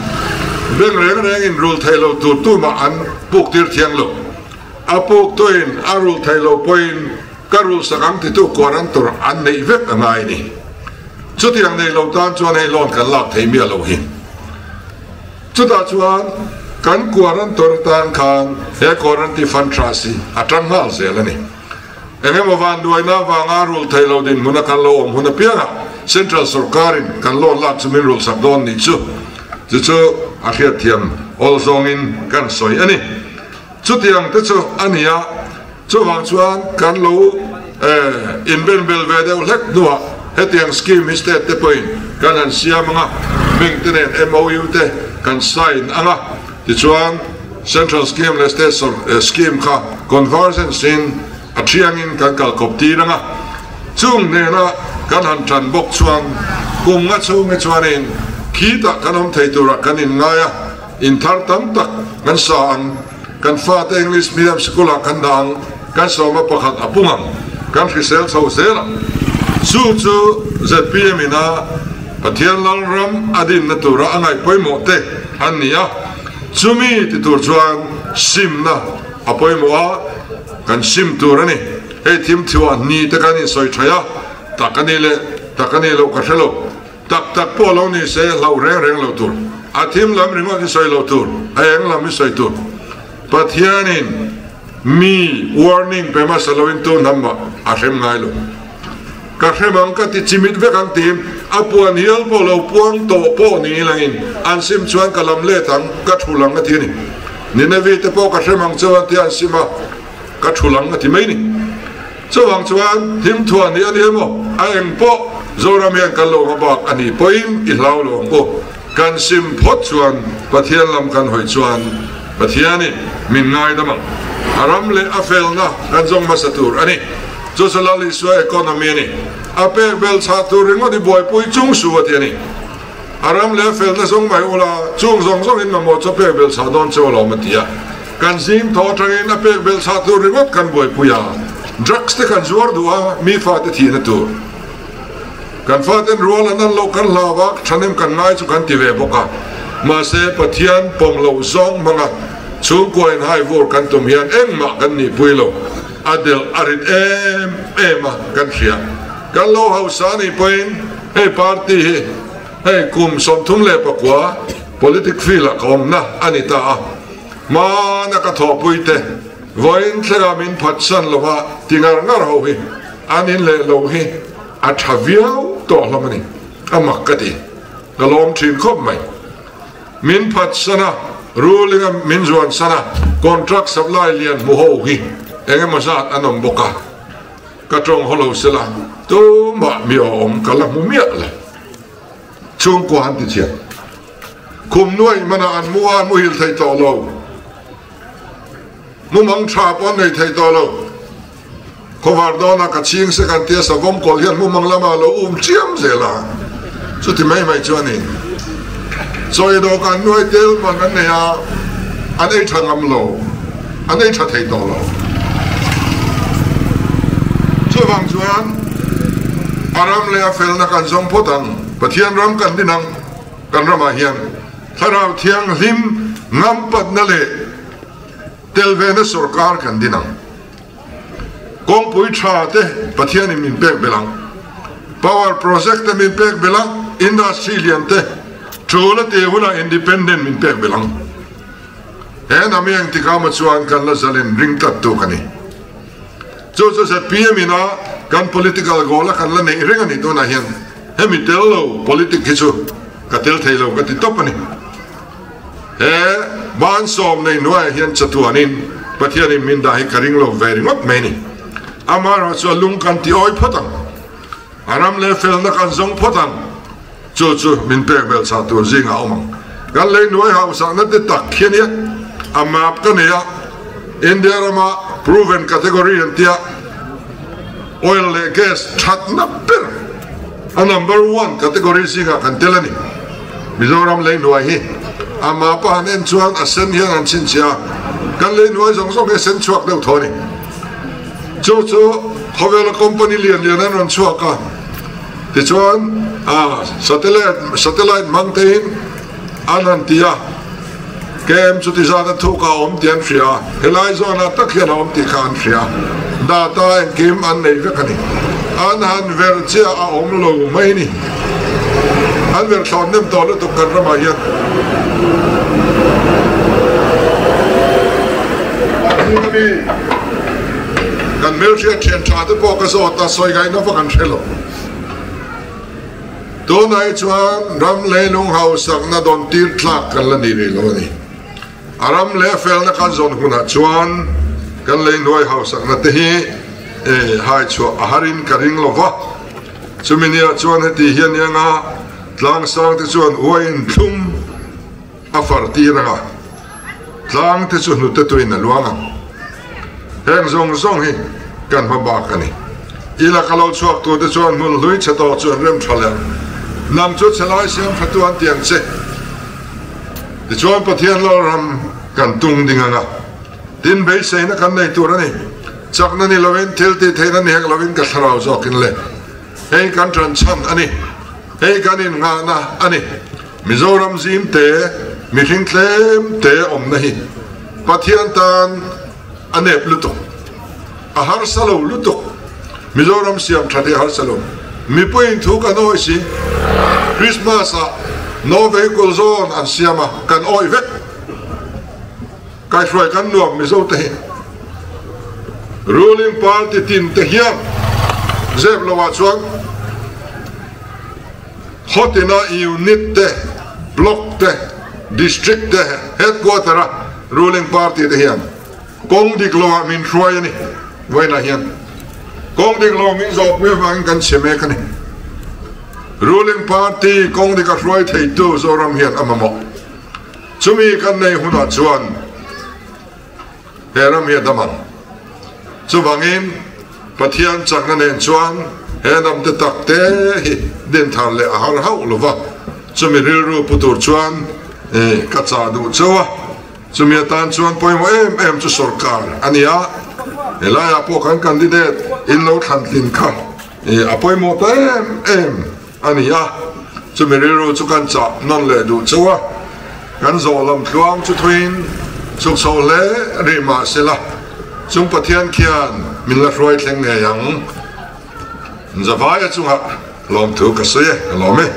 beng reng in rule thailo tu ma an puk tir thiang lo apuk toin arul thailo point karul sakang ti tu quarantor an nei vek ngai ni chutiang nei lo tan chuan ei lon kan lak thei mi lo hi chuta chuan kan quarantor tan khan he Guarantee Fund Trust atang mal zelani engem van duaina wanga rule thailo din muna kan lo muna pianga Central Sarkarin kan lo lak chumin rule sakdon ni chu akhiat thiam ol zongin kan soi ani chutiang te chu ania chuwang chuan kan lo in ben bel ve de lek nuwa hetiang scheme state te point kan an siamanga mingtenen MOU te kan sign anga ti chuan Central Scheme le state scheme kha convergence in atriangin kan kal kopti ranga chung ne na kan han tran bok chuan kunga chung chuanin kita kanom theitura kanin ngaya in thar tam tak kan sa ang kan fa te English medium school kan dang kan so ma pakhat apungang kan risel so sela su ZPM ina pathian lam adin natura angai poimo te ania chumi ti tur chuan sim na apoimo a kan sim turani he tim thiwa ni te kanin soi thaya takani lo ka thelo tak po lo ni se lau reng lo tur athim lam ringo ki soi lo tur ayang lam mi soi tur pathianin mi warning pe ma saloin to namba asem ngai lo ka khemang ka ti chimit ve kang tim apuan hial po lo puang to po ni langin ansim chuan kalam le thang ka thulang ka thini ni na ve te po ka khemang chuan ti ansima ka thulang ka ti mai ni chuwang chuan him thuan ni ani mo ayang po zora mian kan lo bak ani poin i hlau lo ko kan sim phot chuan pathian lam kan hoi chuan pathiani min ngai dama aram le afel na kan jong masatur ani chu salali swa economy ni ape bel chatur ringo di boy pui chung su atiani aram le afel na jong mai ola chung jong in mamo chope bel cha don che lo matia kan sim tho tangin ape bel chatur ringo kan boy puya drugs te kan zuar duwa mi fa te thi na tu kan faten rual anan lo kan lawak thanem kan ngai chu kan ti ve boka ma se pathian pong lo zong manga chung koin hai vor kan tum hian eng ma kan ni puilo adel arit ema kan khia kan lo hausani point hey party hey kum som thum le pakwa politic fila kom na anita ma na ka tho puite voin thlega min phatsan lova tingar ngar ho hi anin le lo hi athaviau to lamani amakati galom thin khop mai min phat sana ruling min zuan sana contract supply lian mu ho hi enge masat anom boka katong holo sela to ma mi om kala mu mia la chung ko han ti chia kum noi mana an muan mu hil thai to lo mu mang tha pon nei thai to lo Kovardona kaching se kan tia sa vom kol hian mu manglama lo chiam zela chu ti mai chuani so do kan noi tel man kan ne ya an ei thangam lo an ei tha thei to lo chu wang chuan aram le afel na kan zong potang pathian ram kan dinang kan rama hian tharau thiang lim ngam pat na le tel ve na sarkar kan dinang kong pui cha te pathian min pek belang power project min pek belang industry lian te chola te huna independent min pek belang en amiang tikama chuan kan la zalen ring tat to kani cho sa PM ina kan political goal kan la nei ring ani to na hian hemi tello politic hichu ka tel thailo ka ti topani ban som nei noa hian chatuanin pathian min da hi karing lo very not many amara chu lung kan ti oi photang aram le fel na kan zong photang chu min pek bel sa tur zinga omang kan le noi hau sang na te tak khiania amap ka nia India rama proven category antia oil le gas chat na per a number 1 category singa kan telani Mizoram le noi hi amapa hanen chuan asen hian an chin chia kan le noi jong jong esen chuak deuh thoni chu hovel company lian an chuaka ti chuan satellite mountain anantia kem chuti zana thuka om tian fria helai zona takhian om ti khan fria data en kim an nei vekani an han ver chia a om lo mai ni an ver thon nem to lo to kan rama yan kan mel ria chen cha te po ka zo ta soi gai no fa kan thelo to nai chuan ram le lung hau sak na don tir thlak kan la ni ri lo ni aram le fel na kan zon huna chuan kan le noi hau sak na te hi hai chu aharin karing lova chuminia chuan heti hian yanga tlang sang te chuan uain thum afar tiranga tlang te chu nu te tuina luanga heng zong hi kan ma ba kani ila kalau chuak tu te chuan mul lui chato chuan rem thala nam chu chalai siam phatuan tiang che ti chuan pathian lo ram kan tung dinganga tin be sei na kan nei turani chakna ni lovin thil ti theina ni hek lovin ka tharau zokin le hei kan tran chan ani hei kan in nga na ani Mizoram zim te mi thing tlem te om nahi pathian tan anep luto a har salo luto Mizoram siam thati har salo mi point thu ka noi si Christmas a no vehicle zone an siama kan oi vek kai froi kan nuam mi zo te ruling party tin te hiam zeb lo wa chuan hotina unit te block te district te headquarter ruling party te hiam kong dik lo min froi ni waina hiam kong dik lo min zo me wang kan cheme kan ruling party kong dik a froi thei tu zoram hian amamo chumi kan nei huna chuan heram hian damang chu vangin pathian chakna nen chuan henam te takte hi den thar le har hau lova chumi rilru putur chuan ka cha du chawa chumi tan chuan poimo em chu sarkar ania elaya po kan candidate in lo than tin kha apoimo ta em ania chumi rilru chu kan cha non le du chawa kan zolam tluang chu thuin chuk so le rima sela chung pathian khian min la roi thleng nge yang zawaya chunga lom thu ka se lome